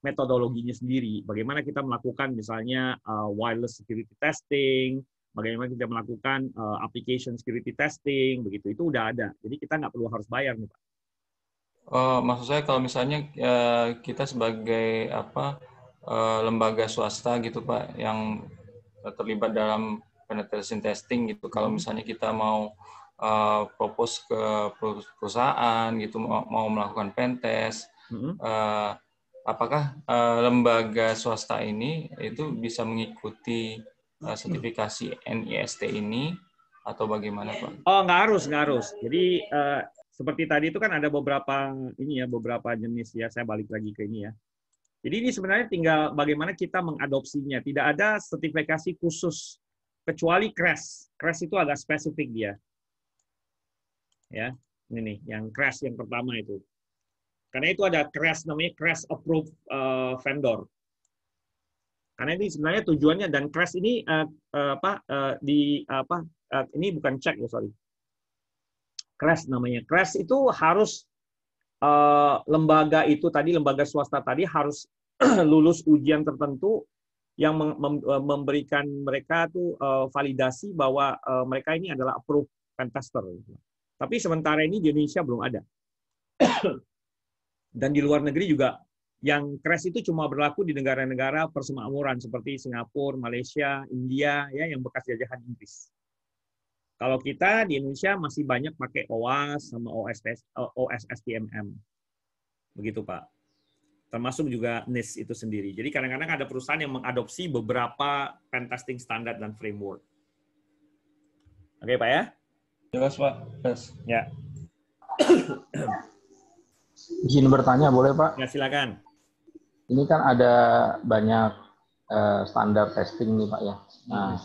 metodologinya sendiri. Bagaimana kita melakukan misalnya wireless security testing, bagaimana kita melakukan application security testing, begitu itu udah ada. Jadi kita nggak perlu harus bayar nih Pak. Maksud saya kalau misalnya kita sebagai lembaga swasta gitu Pak yang terlibat dalam penetration testing gitu. Kalau misalnya kita mau propose ke perusahaan gitu, mau melakukan pen test, apakah lembaga swasta ini itu bisa mengikuti sertifikasi NIST ini atau bagaimana Pak? Oh, nggak harus. Jadi seperti tadi itu kan ada beberapa jenis ya. Saya balik lagi ke ini ya. Jadi ini sebenarnya tinggal bagaimana kita mengadopsinya. Tidak ada sertifikasi khusus kecuali crash. Crash itu agak spesifik dia. Ya. Ini nih, yang CREST yang pertama itu. Karena itu ada CREST, namanya CREST Approved Vendor. Karena ini sebenarnya tujuannya, dan CREST ini ini bukan cek ya, sorry. CREST namanya. CREST itu harus lembaga itu tadi, lembaga swasta tadi harus lulus ujian tertentu yang memberikan mereka tuh validasi bahwa mereka ini adalah approved pentester. Tapi sementara ini di Indonesia belum ada. Dan di luar negeri juga yang CREST itu cuma berlaku di negara-negara persemakmuran seperti Singapura, Malaysia, India, ya, yang bekas jajahan Inggris. Kalau kita di Indonesia masih banyak pakai OWASP sama OSSTMM. Begitu, Pak. Termasuk juga NIST itu sendiri. Jadi kadang-kadang ada perusahaan yang mengadopsi beberapa pen testing standar dan framework. Oke, Pak ya? Jelas, Pak. Jelas. Ya. Izin bertanya boleh Pak? Ya, silakan. Ini kan ada banyak standar testing nih Pak ya. Nah,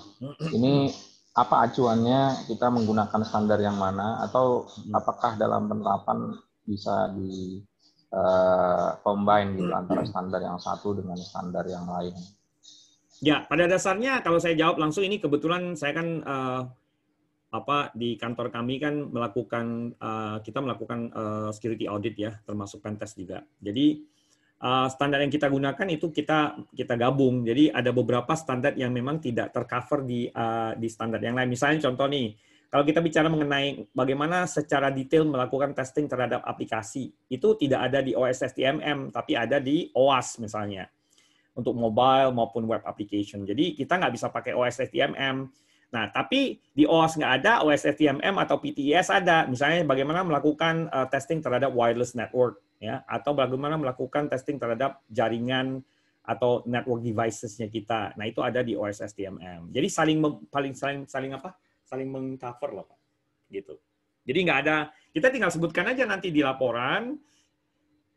ini apa acuannya kita menggunakan standar yang mana, atau apakah dalam penerapan bisa di combine gitu antara standar yang satu dengan standar yang lain? Ya, pada dasarnya kalau saya jawab langsung, ini kebetulan saya kan di kantor kami kan kita melakukan security audit ya, termasuk pen test juga. Jadi standar yang kita gunakan itu kita gabung. Jadi ada beberapa standar yang memang tidak tercover di standar yang lain. Misalnya contoh nih, kalau kita bicara mengenai bagaimana secara detail melakukan testing terhadap aplikasi, itu tidak ada di OSSTMM, tapi ada di OWASP misalnya, untuk mobile maupun web application. Jadi kita nggak bisa pakai OSSTMM. Nah, tapi di OWASP nggak ada, OSSTMM atau PTES ada. Misalnya bagaimana melakukan testing terhadap wireless network, ya, atau bagaimana melakukan testing terhadap jaringan atau network devices-nya kita. Nah, itu ada di OSSTMM. Jadi saling meng-cover lah, Pak. Gitu. Jadi nggak ada, kita tinggal sebutkan aja nanti di laporan,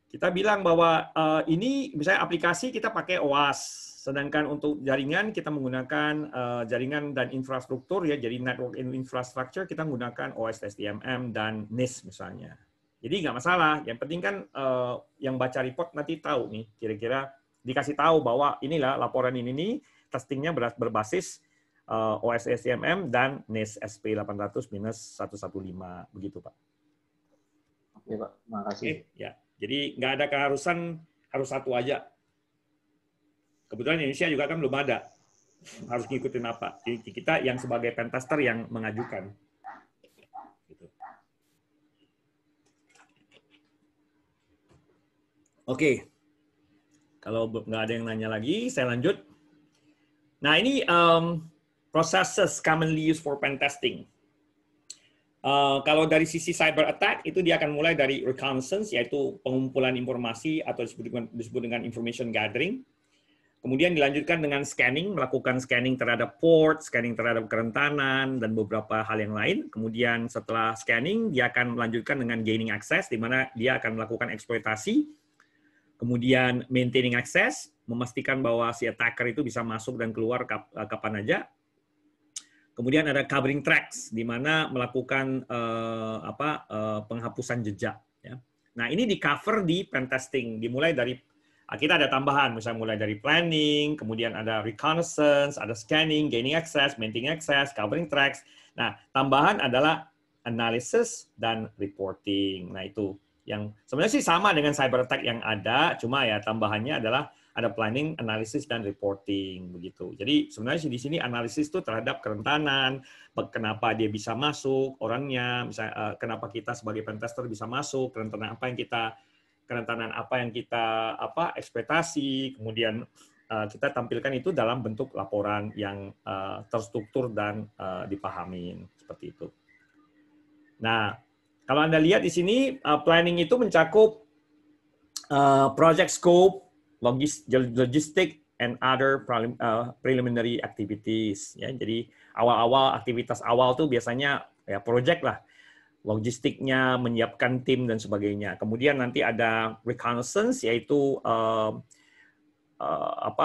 kita bilang bahwa ini misalnya aplikasi kita pakai OWASP, sedangkan untuk jaringan kita menggunakan jaringan dan infrastruktur, ya, jadi network infrastructure kita menggunakan OSSTMM dan NIST misalnya. Jadi nggak masalah, yang penting kan yang baca report nanti tahu nih, kira-kira dikasih tahu bahwa inilah laporan ini nih, testingnya berbasis OSSTMM dan NIST SP 800-115, begitu Pak. Oke Pak, terima kasih. Oke, ya. Jadi nggak ada keharusan harus satu aja. Kebetulan Indonesia juga kan belum ada. Harus ngikutin apa. Jadi kita yang sebagai pentester yang mengajukan. Gitu. Oke. Kalau nggak ada yang nanya lagi, saya lanjut. Nah, ini processes commonly used for pen testing. Kalau dari sisi cyber attack, itu dia akan mulai dari reconnaissance, yaitu pengumpulan informasi atau disebut dengan information gathering. Kemudian dilanjutkan dengan scanning, melakukan scanning terhadap port, scanning terhadap kerentanan, dan beberapa hal yang lain. Kemudian setelah scanning, dia akan melanjutkan dengan gaining access, di mana dia akan melakukan eksploitasi. Kemudian maintaining access, memastikan bahwa si attacker itu bisa masuk dan keluar kapan aja. Kemudian ada covering tracks, di mana melakukan penghapusan jejak. Ya. Nah, ini di cover di pen testing, dimulai dari kita ada tambahan, misalnya mulai dari planning, kemudian ada reconnaissance, ada scanning, gaining access, maintaining access, covering tracks. Nah, tambahan adalah analysis dan reporting. Nah, itu yang sebenarnya sih sama dengan cyber attack yang ada, cuma ya tambahannya adalah ada planning, analisis, dan reporting begitu. Jadi sebenarnya di sini analisis itu terhadap kerentanan, kenapa dia bisa masuk orangnya, misalnya kenapa kita sebagai pentester bisa masuk, kerentanan apa yang kita ekspektasi, kemudian kita tampilkan itu dalam bentuk laporan yang terstruktur dan dipahamin seperti itu. Nah, kalau Anda lihat di sini planning itu mencakup project scope, logistik, and other preliminary activities. Ya, jadi awal-awal aktivitas awal tuh biasanya ya project lah, logistiknya, menyiapkan tim dan sebagainya. Kemudian nanti ada reconnaissance, yaitu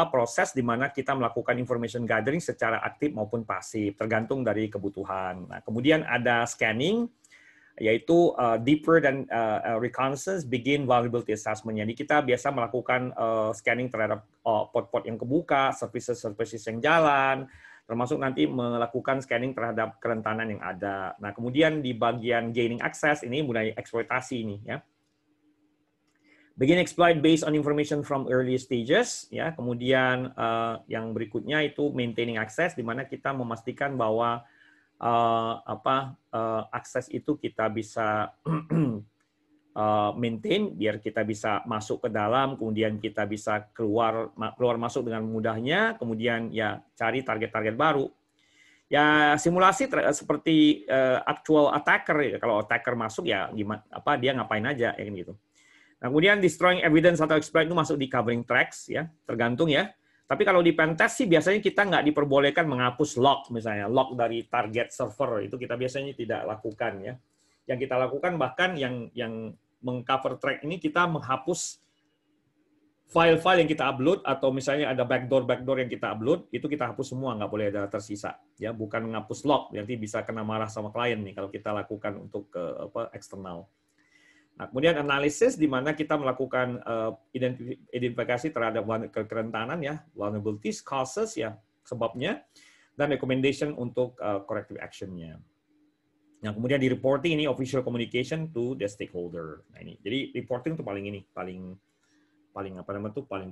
proses di mana kita melakukan information gathering secara aktif maupun pasif, tergantung dari kebutuhan. Nah, kemudian ada scanning, yaitu deeper dan reconnaissance begin vulnerability assessment. Jadi kita biasa melakukan scanning terhadap port-port yang kebuka, services yang jalan, termasuk nanti melakukan scanning terhadap kerentanan yang ada. Nah, kemudian di bagian gaining access ini mulai eksploitasi ini ya. Begin exploit based on information from early stages ya. Kemudian yang berikutnya itu maintaining access, di mana kita memastikan bahwa akses itu kita bisa maintain biar kita bisa masuk ke dalam, kemudian kita bisa keluar masuk dengan mudahnya, kemudian ya cari target-target baru. Ya simulasi seperti actual attacker ya. Kalau attacker masuk ya gimana dia ngapain aja ya gitu. Nah, kemudian destroying evidence atau exploit itu masuk di covering tracks ya, tergantung ya. Tapi kalau di pentest sih biasanya kita nggak diperbolehkan menghapus log, misalnya log dari target server, itu kita biasanya tidak lakukan ya. Yang kita lakukan bahkan yang mengcover track ini kita menghapus file-file yang kita upload, atau misalnya ada backdoor yang kita upload, itu kita hapus semua, nggak boleh ada tersisa. Ya, bukan menghapus log, nanti bisa kena marah sama klien nih kalau kita lakukan untuk eksternal. Nah, kemudian analisis di mana kita melakukan identifikasi terhadap kerentanan ya, vulnerabilities, causes ya, sebabnya, dan recommendation untuk corrective action-nya. Nah, kemudian di reporting ini official communication to the stakeholder. Nah, ini. Jadi reporting itu paling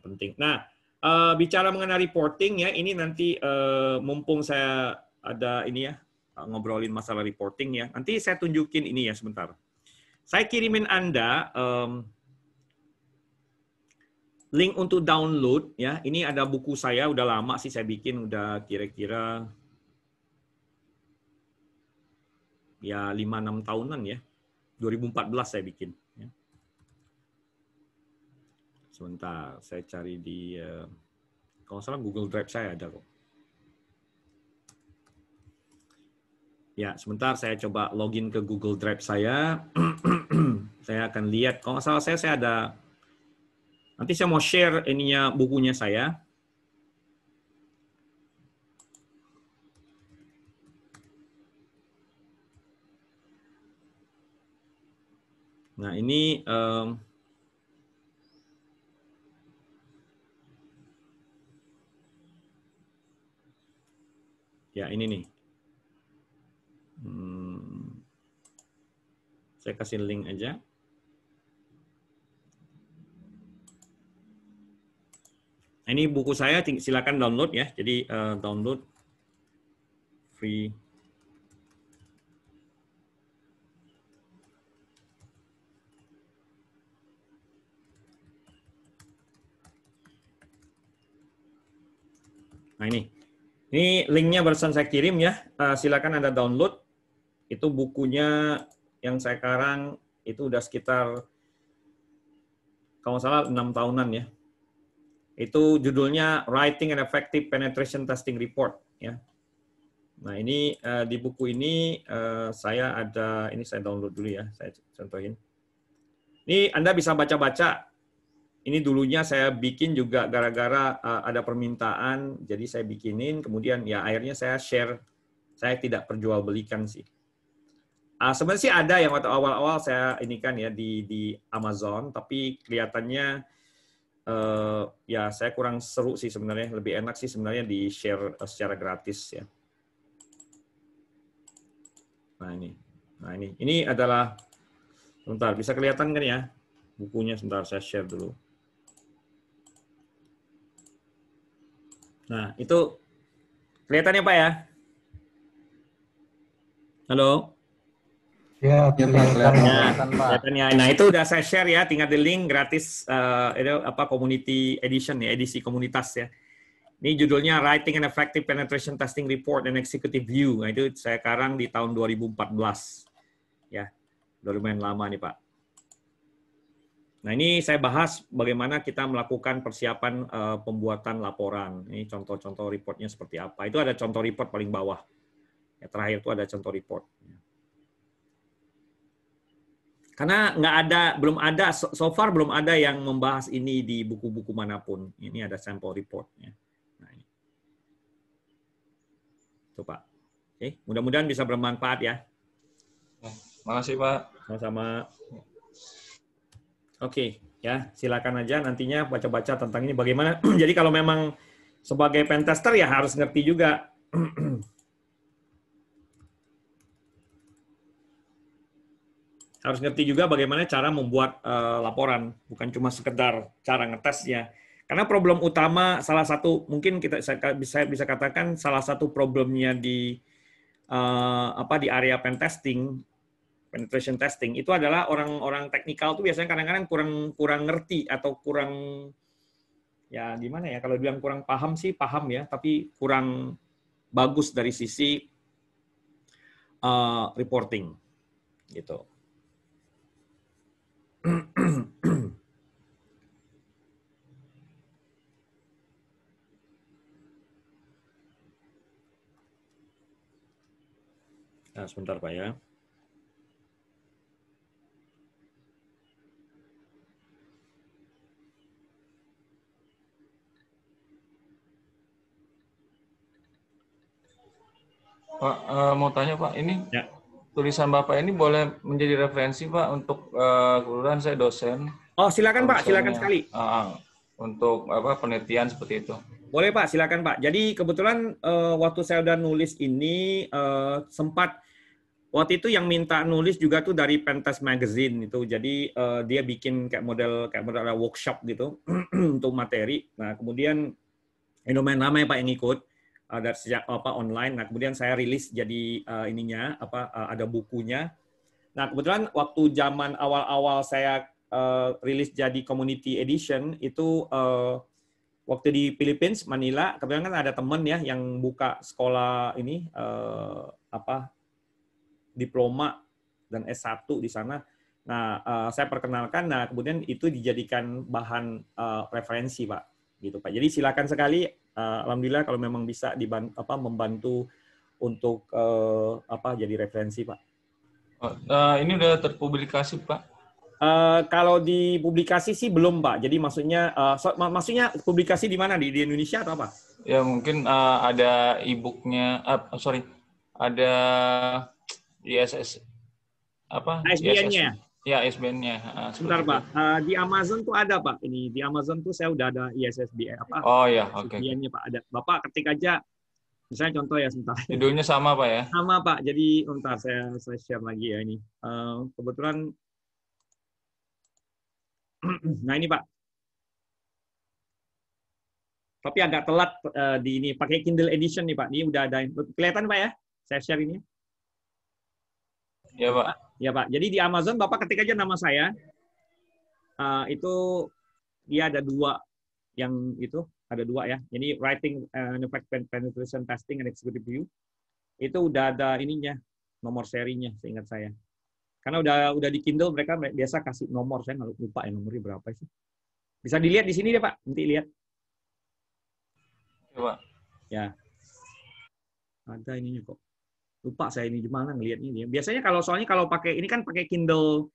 penting. Nah, bicara mengenai reporting ya, ini nanti mumpung saya ada ini ya, ngobrolin masalah reporting ya. Nanti saya tunjukin ini ya sebentar. Saya kirimin Anda link untuk download ya. Ini ada buku saya, udah lama sih saya bikin, udah kira-kira ya 5-6 tahunan ya. 2014 saya bikin. Ya. Sebentar, saya cari di kalau salah Google Drive saya ada kok. Ya, sebentar saya coba login ke Google Drive saya. Saya akan lihat. Kalau nggak salah saya ada. Nanti saya mau share ininya bukunya saya. Nah, ini ya ini nih. Saya kasih link aja. Ini buku saya, silakan download ya. Jadi download free. Nah ini linknya barusan saya kirim ya. Silakan Anda download. Itu bukunya yang saya karang itu udah sekitar kalau nggak salah 6 tahunan ya. Itu judulnya Writing an Effective Penetration Testing Report ya. Nah, ini di buku ini saya ada, ini saya download dulu ya, saya contohin. Ini Anda bisa baca-baca. Ini dulunya saya bikin juga gara-gara ada permintaan, jadi saya bikinin, kemudian ya akhirnya saya share. Saya tidak perjualbelikan sih. Sebenarnya sih ada yang waktu awal-awal saya ini kan ya di Amazon, tapi kelihatannya ya saya kurang seru sih sebenarnya, lebih enak sih sebenarnya di share secara gratis ya. Nah ini adalah, sebentar bisa kelihatan kan ya bukunya, sebentar saya share dulu. Nah itu kelihatannya Pak ya? Halo? Ya, kelihatannya. Nah, itu udah saya share ya, tinggal di link gratis itu community edition ya, edisi komunitas ya. Ini judulnya Writing an Effective Penetration Testing Report and Executive View. Nah, itu saya karang di tahun 2014. Ya. Udah lumayan lama nih, Pak. Nah, ini saya bahas bagaimana kita melakukan persiapan pembuatan laporan. Ini contoh-contoh reportnya seperti apa. Itu ada contoh report paling bawah. Ya, terakhir itu ada contoh report. Karena belum ada, so far belum ada yang membahas ini di buku-buku manapun. Ini ada sampel reportnya. Nah, ini. Itu Pak. Oke, mudah-mudahan bisa bermanfaat ya. Makasih Pak. Sama-sama. Oke, ya silakan aja nantinya baca-baca tentang ini bagaimana. Jadi kalau memang sebagai pentester ya harus ngerti juga. Harus ngerti juga bagaimana cara membuat laporan, bukan cuma sekedar cara ngetesnya. Karena problem utama salah satu mungkin saya bisa katakan salah satu problemnya di di area penetration testing itu adalah orang-orang teknikal tuh biasanya kadang-kadang kurang ngerti atau kurang, ya gimana ya, kalau bilang kurang paham sih paham ya, tapi kurang bagus dari sisi reporting gitu. Nah, sebentar Pak ya. Pak, mau tanya Pak, ini Ya. tulisan Bapak ini boleh menjadi referensi Pak untuk kebetulan saya dosen. Oh, silakan Pak, silakan sekali. Untuk penelitian seperti itu. Boleh Pak, silakan Pak. Jadi kebetulan waktu saya udah nulis ini sempat waktu itu yang minta nulis juga tuh dari Pentest Magazine itu. Jadi dia bikin kayak model ada workshop gitu untuk materi. Nah, kemudian lumayan lama ya Pak yang ikut dari sejak online. Nah, kemudian saya rilis jadi ada bukunya. Nah, kebetulan waktu zaman awal-awal saya rilis jadi community edition itu waktu di Philippines, Manila, kebetulan kan ada teman ya yang buka sekolah ini diploma dan S1 di sana. Nah, saya perkenalkan, nah kemudian itu dijadikan bahan referensi Pak, gitu Pak. Jadi silakan sekali, alhamdulillah kalau memang bisa membantu untuk jadi referensi Pak. Ini udah terpublikasi Pak? Kalau di publikasi sih belum Pak. Jadi maksudnya publikasi di mana, di Indonesia atau apa? Ya mungkin ada e-booknya, ada ISS ISBN-nya. Ya, ISBN-nya. Sebentar Pak, di Amazon tuh ada Pak. Ini di Amazon tuh saya udah ada ISBN Oh ya, oke. ISBN-nya Pak ada. Bapak ketik aja. Misalnya contoh ya sebentar. Judulnya sama Pak ya? Sama Pak. Jadi sebentar saya share lagi ya ini. Kebetulan nah ini Pak. Tapi agak telat di ini pakai Kindle Edition nih Pak. Ini udah ada. Kelihatan Pak ya? Saya share ini. Ya Pak. Ya Pak. Jadi di Amazon Bapak ketik aja nama saya. Itu dia ada dua yang itu ada dua ya. Ini writing effect penetration testing and executive view. Itu udah ada ininya, nomor serinya seingat saya. Karena udah di Kindle mereka biasa kasih nomor, saya nggak lupa ya nomornya berapa sih. Bisa dilihat di sini deh Pak, nanti lihat. Ya Pak. Ya. Ada ininya kok. Lupa saya ini gimana ngelihatnya. Biasanya soalnya kalau pakai ini kan pakai Kindle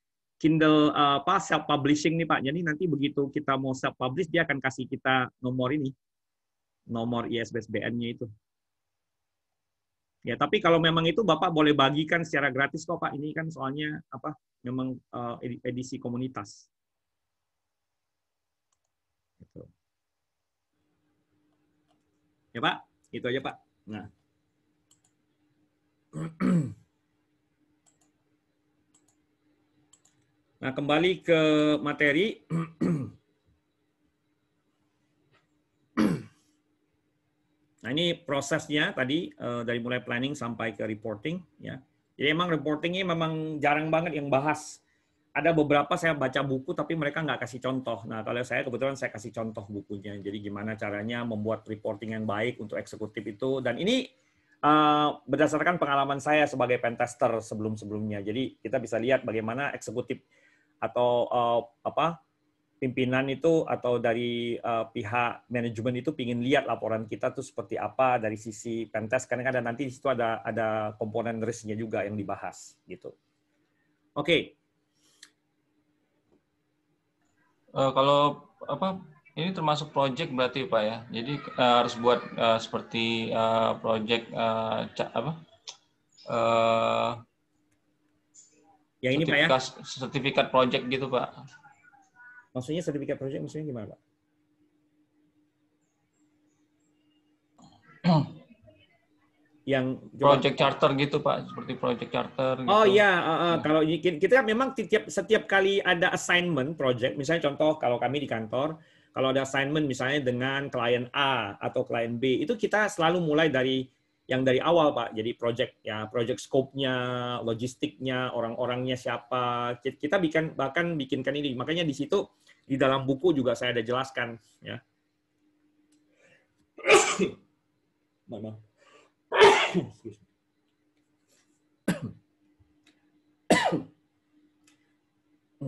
self publishing nih Pak. Jadi nanti begitu kita mau self publish dia akan kasih kita nomor ini. Nomor ISBN-nya itu. Ya, tapi kalau memang itu Bapak boleh bagikan secara gratis kok Pak. Ini kan soalnya memang edisi komunitas. Gitu. Ya Pak, itu aja Pak. Nah. Nah, kembali ke materi. Nah, ini prosesnya tadi dari mulai planning sampai ke reporting ya. Jadi emang reportingnya memang jarang banget yang bahas. Ada beberapa saya baca buku tapi mereka nggak kasih contoh. Nah, kalau saya kebetulan saya kasih contoh bukunya. Jadi gimana caranya membuat reporting yang baik untuk eksekutif itu. Dan ini berdasarkan pengalaman saya sebagai pentester sebelum-sebelumnya. Jadi kita bisa lihat bagaimana eksekutif atau pimpinan itu atau dari pihak manajemen itu pingin lihat laporan kita tuh seperti apa dari sisi pentest, karena kan nanti di situ ada komponen risknya juga yang dibahas gitu. Oke. Kalau ini termasuk project berarti Pak ya. Jadi harus buat seperti project Yang ini Pak ya? Sertifikat project gitu Pak. Maksudnya sertifikat project maksudnya gimana Pak? Yang project charter gitu Pak, seperti project charter gitu. Oh iya, kalau kita memang setiap kali ada assignment project, misalnya contoh kalau kami di kantor, kalau ada assignment misalnya dengan klien A atau klien B, itu kita selalu mulai dari awal Pak. Jadi project scope-nya, logistiknya, orang-orangnya siapa, kita bahkan bikinkan ini. Makanya di situ di dalam buku juga saya ada jelaskan ya. Maaf.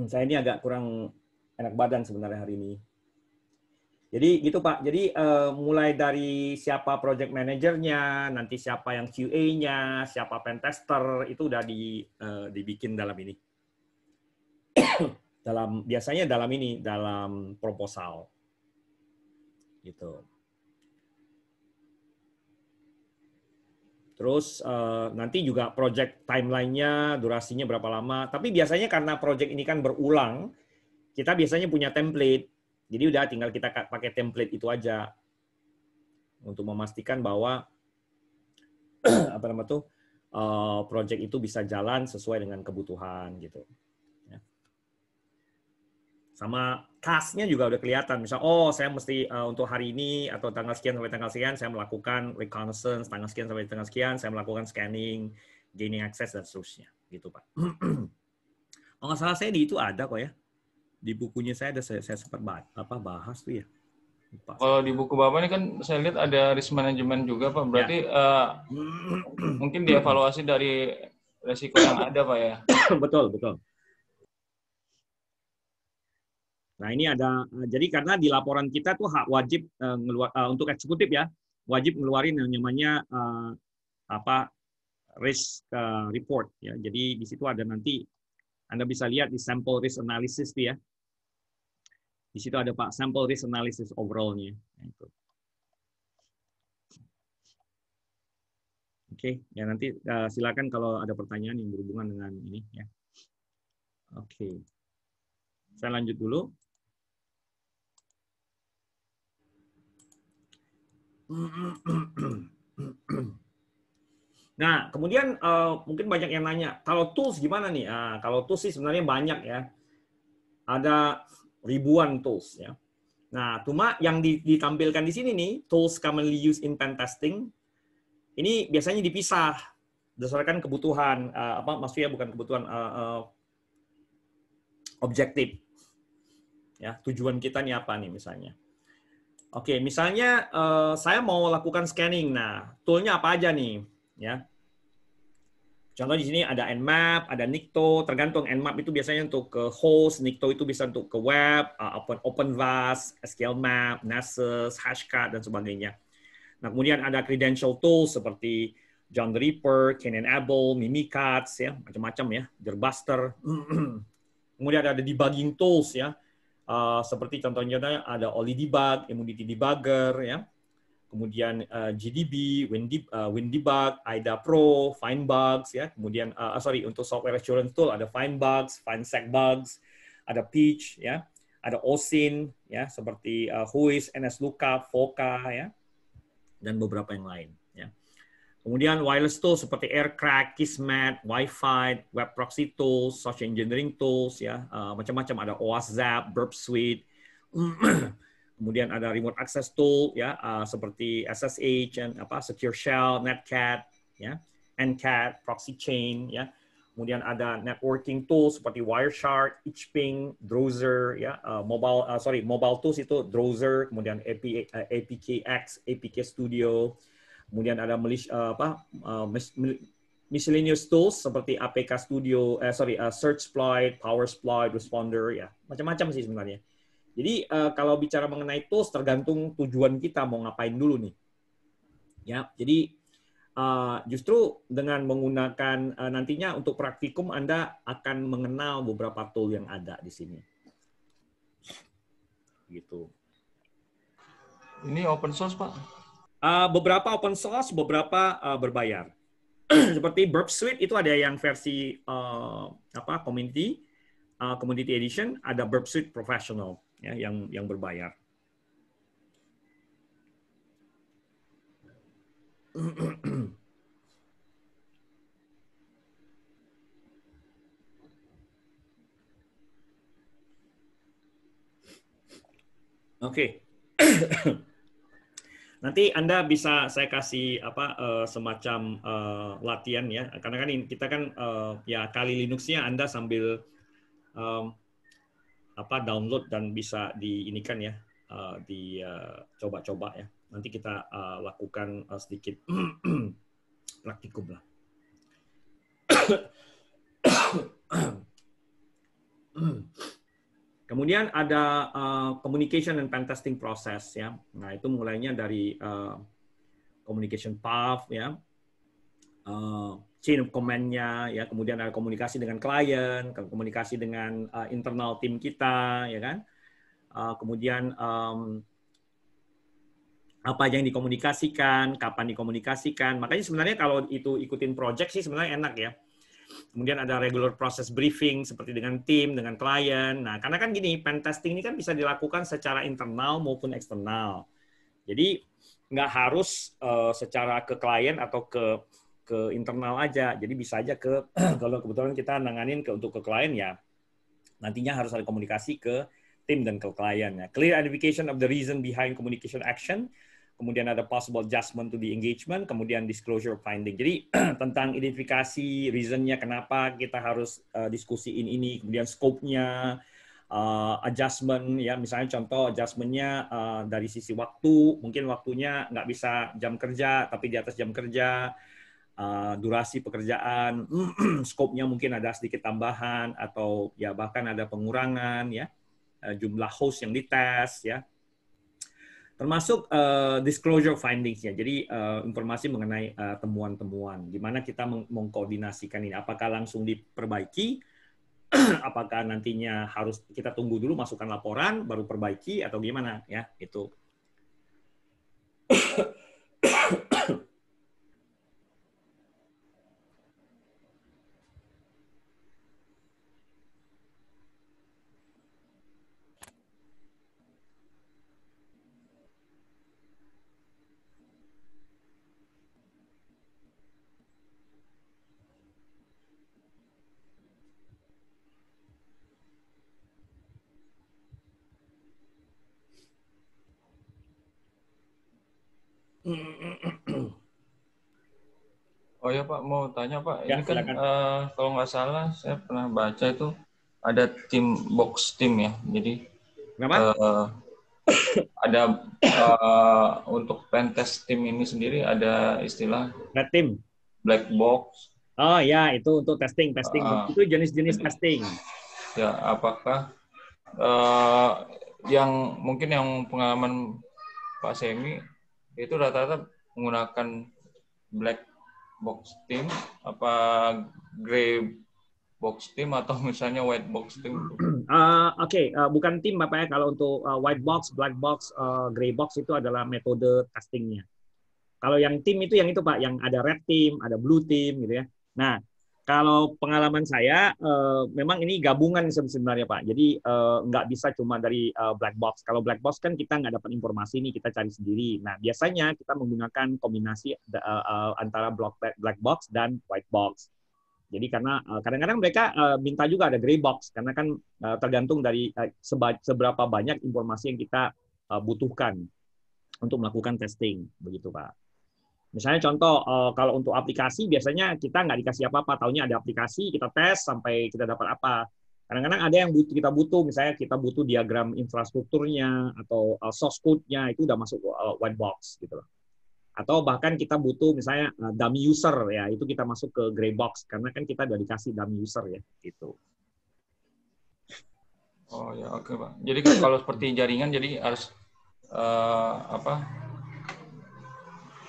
Saya ini agak kurang enak badan sebenarnya hari ini. Jadi gitu Pak. Jadi mulai dari siapa project manajernya, nanti siapa yang QA-nya, siapa pentester itu udah dibikin dalam ini. Biasanya dalam proposal. Gitu. Terus nanti juga project timeline-nya, durasinya berapa lama. Tapi biasanya karena project ini kan berulang, kita biasanya punya template. Jadi udah tinggal kita pakai template itu aja untuk memastikan bahwa project itu bisa jalan sesuai dengan kebutuhan gitu. Sama task-nya juga udah kelihatan. Misal, saya mesti untuk hari ini atau tanggal sekian sampai tanggal sekian saya melakukan reconnaissance, tanggal sekian sampai tanggal sekian saya melakukan scanning, gaining access dan seterusnya, gitu Pak. Oh nggak salah saya di itu ada kok ya. Di bukunya saya ada saya sempat bahas tuh ya. Lupa. Kalau di buku Bapak ini kan saya lihat ada risk management juga Pak. Berarti mungkin dievaluasi dari resiko yang ada Pak ya. Betul. Nah ini ada, jadi karena di laporan kita tuh wajib untuk eksekutif ya, wajib ngeluarin yang namanya risk report ya. Jadi di situ ada nanti Anda bisa lihat di sample risk analysis tuh ya. Di situ ada Pak sample risk analysis overall-nya. Nah, itu. Oke, ya nanti silakan kalau ada pertanyaan yang berhubungan dengan ini ya. Oke. Saya lanjut dulu. Nah, kemudian mungkin banyak yang nanya, kalau tools gimana nih? Kalau tools sih sebenarnya banyak ya. Ada ribuan tools ya. Nah, cuma yang ditampilkan di sini nih, tools commonly used in pen testing, ini biasanya dipisah berdasarkan kebutuhan, maksudnya bukan kebutuhan objektif. Ya, tujuan kita nih apa nih misalnya? Oke, misalnya saya mau lakukan scanning. Nah, toolnya apa aja nih? Ya. Contoh di sini ada Nmap, ada Nikto. Tergantung Nmap itu biasanya untuk ke host, Nikto itu bisa untuk ke web, OpenVAS, SQL Map, Nessus, Hashcat dan sebagainya. Nah, kemudian ada credential tools seperti John the Ripper, Canonable, Mimikatz, ya, macam-macam ya, Dirbuster. Kemudian ada debugging tools ya. Seperti contohnya ada OllyDebug, Immunity Debugger, ya. Kemudian GDB, WinDebug, IDA Pro, FindBugs, ya. Kemudian untuk software assurance tool ada FindBugs, FindSecBugs, ada Peach, ya. Ada OSINT, ya, seperti Whois, NSLookup, Foca, ya, dan beberapa yang lain, ya. Kemudian wireless tools seperti AirCrack, Kismet, Wi-Fi, Web Proxy Tools, Social Engineering Tools, ya, macam-macam ada OWASP, Burp Suite. Kemudian ada Remote Access Tool, ya, seperti SSH, dan Secure Shell, Netcat, ya, Ncat, Proxy Chain, ya. Kemudian ada networking tools seperti Wireshark, Itchping, Drowser, ya, mobile tools itu Drowser, kemudian APKX, APK Studio. Kemudian ada miscellaneous tools seperti APK Studio, Searchploit, PowerSploit, Responder, ya, macam-macam sih sebenarnya. Jadi kalau bicara mengenai tools tergantung tujuan kita mau ngapain dulu nih. Ya, jadi justru dengan menggunakan nantinya untuk praktikum Anda akan mengenal beberapa tool yang ada di sini. Gitu. Ini open source, Pak? Beberapa open source, beberapa berbayar. seperti Burp Suite itu ada yang versi community edition, ada Burp Suite Professional ya yang berbayar. Oke. Nanti Anda bisa saya kasih semacam latihan ya, karena kan kita kan ya kali Linux-nya Anda sambil download dan bisa diinikan ya, dicoba-coba ya. Nanti kita lakukan sedikit praktikum lah. Kemudian ada communication and pen testing process ya. Nah, itu mulainya dari communication path ya. Chain of command-nya ya, kemudian ada komunikasi dengan klien, komunikasi dengan internal tim kita ya kan. Kemudian apa yang dikomunikasikan, kapan dikomunikasikan. Makanya sebenarnya kalau itu ikutin project sih sebenarnya enak ya. Kemudian ada regular process briefing seperti dengan tim, dengan klien. Nah, karena kan gini, pen testing ini kan bisa dilakukan secara internal maupun eksternal. Jadi nggak harus secara ke klien atau ke internal aja. Jadi bisa aja ke kalau kebetulan kita nanganin untuk ke klien ya, nantinya harus ada komunikasi ke tim dan ke klien. Ya. Clear identification of the reason behind communication action. Kemudian ada possible adjustment to the engagement, kemudian disclosure finding. Jadi tentang identifikasi, reason-nya kenapa kita harus diskusiin ini, kemudian scope-nya, adjustment, ya misalnya contoh adjustment-nya dari sisi waktu, mungkin waktunya nggak bisa jam kerja, tapi di atas jam kerja, durasi pekerjaan, scope-nya mungkin ada sedikit tambahan, atau ya bahkan ada pengurangan, ya jumlah host yang dites, ya. Termasuk disclosure findings-nya, jadi informasi mengenai temuan-temuan, gimana kita mengkoordinasikan ini, apakah langsung diperbaiki, apakah nantinya harus kita tunggu dulu masukkan laporan, baru perbaiki, atau gimana, ya, itu. Oh ya Pak, mau tanya Pak, Ya, ini kan kalau nggak salah saya pernah baca itu ada box team ya, jadi ada untuk pentest team ini sendiri ada istilah Red team, black box. Oh ya, itu untuk testing, itu jenis-jenis testing. Ya, apakah yang mungkin yang pengalaman Pak Semi itu rata-rata menggunakan black box team, apa gray box team, atau misalnya white box team? Oke, bukan tim Bapak ya. Kalau untuk white box, black box, gray box itu adalah metode testingnya. Kalau yang tim itu yang itu Pak, yang ada red team, ada blue team gitu ya. Nah, kalau pengalaman saya, memang ini gabungan sebenarnya Pak. Jadi nggak bisa cuma dari black box. Kalau black box kan kita nggak dapat informasi nih, kita cari sendiri. Nah, biasanya kita menggunakan kombinasi antara black box dan white box. Jadi karena kadang-kadang mereka minta juga ada gray box, karena kan tergantung dari seberapa banyak informasi yang kita butuhkan untuk melakukan testing, begitu Pak. Misalnya contoh, kalau untuk aplikasi biasanya kita nggak dikasih apa-apa, taunya ada aplikasi, kita tes sampai kita dapat apa. Kadang-kadang ada yang kita butuh, misalnya kita butuh diagram infrastrukturnya atau source code-nya, itu udah masuk white box gitu loh. Atau bahkan kita butuh misalnya dummy user, ya itu kita masuk ke gray box, karena kan kita udah dikasih dummy user ya, gitu. Oh ya, oke Pak. Jadi kalau seperti jaringan, jadi harus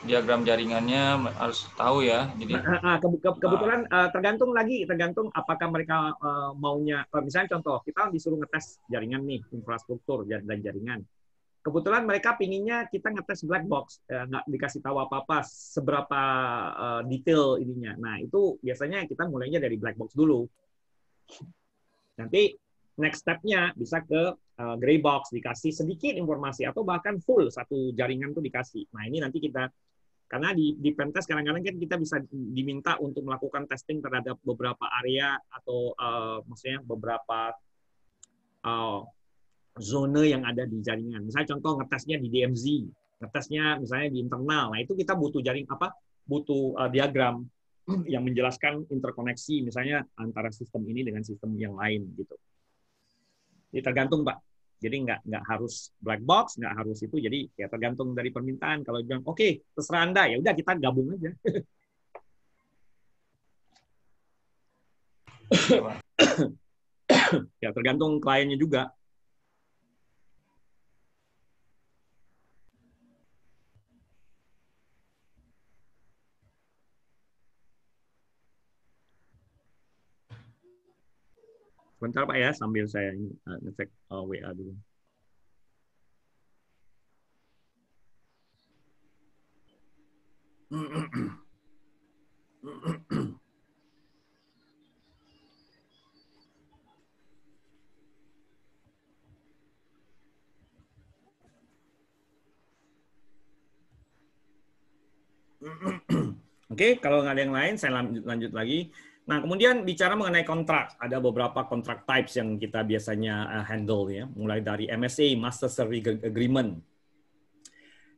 diagram jaringannya harus tahu ya. Jadi kebetulan tergantung apakah mereka maunya. Misalnya contoh kita disuruh ngetes jaringan nih, infrastruktur dan jaringan. kebetulan mereka pinginnya kita ngetes black box, nggak dikasih tahu apa-apa seberapa detail ininya. Nah, itu biasanya kita mulainya dari black box dulu. Nanti next step-nya bisa ke gray box, dikasih sedikit informasi atau bahkan full satu jaringan tuh dikasih. Nah, ini nanti kita, karena di pentest kadang-kadang kan kita bisa diminta untuk melakukan testing terhadap beberapa area atau maksudnya beberapa zone yang ada di jaringan. Misalnya contoh ngetesnya di DMZ, ngetesnya misalnya di internal. Nah, itu kita butuh butuh diagram yang menjelaskan interkoneksi misalnya antara sistem ini dengan sistem yang lain gitu. Jadi tergantung, Pak. Jadi nggak harus black box, nggak harus itu. Jadi ya tergantung dari permintaan. Kalau bilang oke, terserah Anda, ya udah kita gabung aja. Ya tergantung kliennya juga. Sebentar Pak ya, sambil saya ngecek WA dulu. Oke, kalau nggak ada yang lain, saya lanjut lagi. Nah, kemudian bicara mengenai kontrak, ada beberapa kontrak types yang kita biasanya handle ya, mulai dari MSA, Master Service Agreement.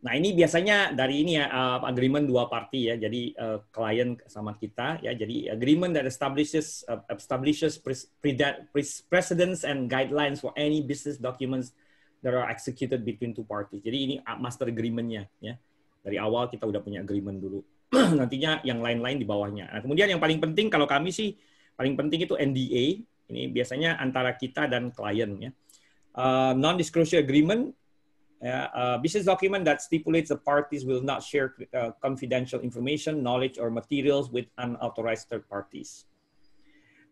Nah, ini biasanya dari ini ya, agreement dua party ya, jadi klien sama kita ya, jadi agreement that establishes precedents and guidelines for any business documents that are executed between two parties. Jadi ini master agreement-nya ya. Dari awal kita udah punya agreement dulu. Nantinya yang lain-lain di bawahnya. Nah, kemudian yang paling penting kalau kami sih paling penting itu NDA. Ini biasanya antara kita dan klien ya. Non-disclosure agreement, business document that stipulates the parties will not share confidential information, knowledge, or materials with unauthorized third parties.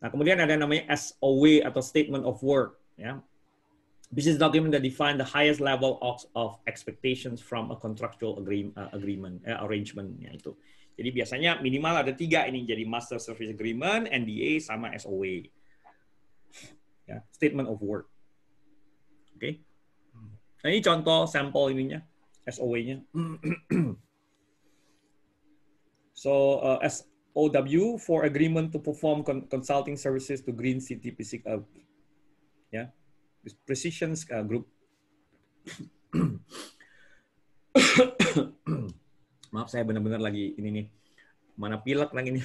Nah, kemudian ada namanya SOW atau Statement of Work ya. Business document that define the highest level of expectations from a contractual arrangement ya itu. Jadi biasanya minimal ada 3 ini, jadi Master Service Agreement, NDA, sama SOW. Ya, Statement of Work. Oke. Nah, ini contoh sampel ininya, SOW-nya. So, SOW for agreement to perform consulting services to Green City Physical. Ya. Precision Group. Maaf, saya benar-benar lagi ini nih. Mana pilek lagi nih.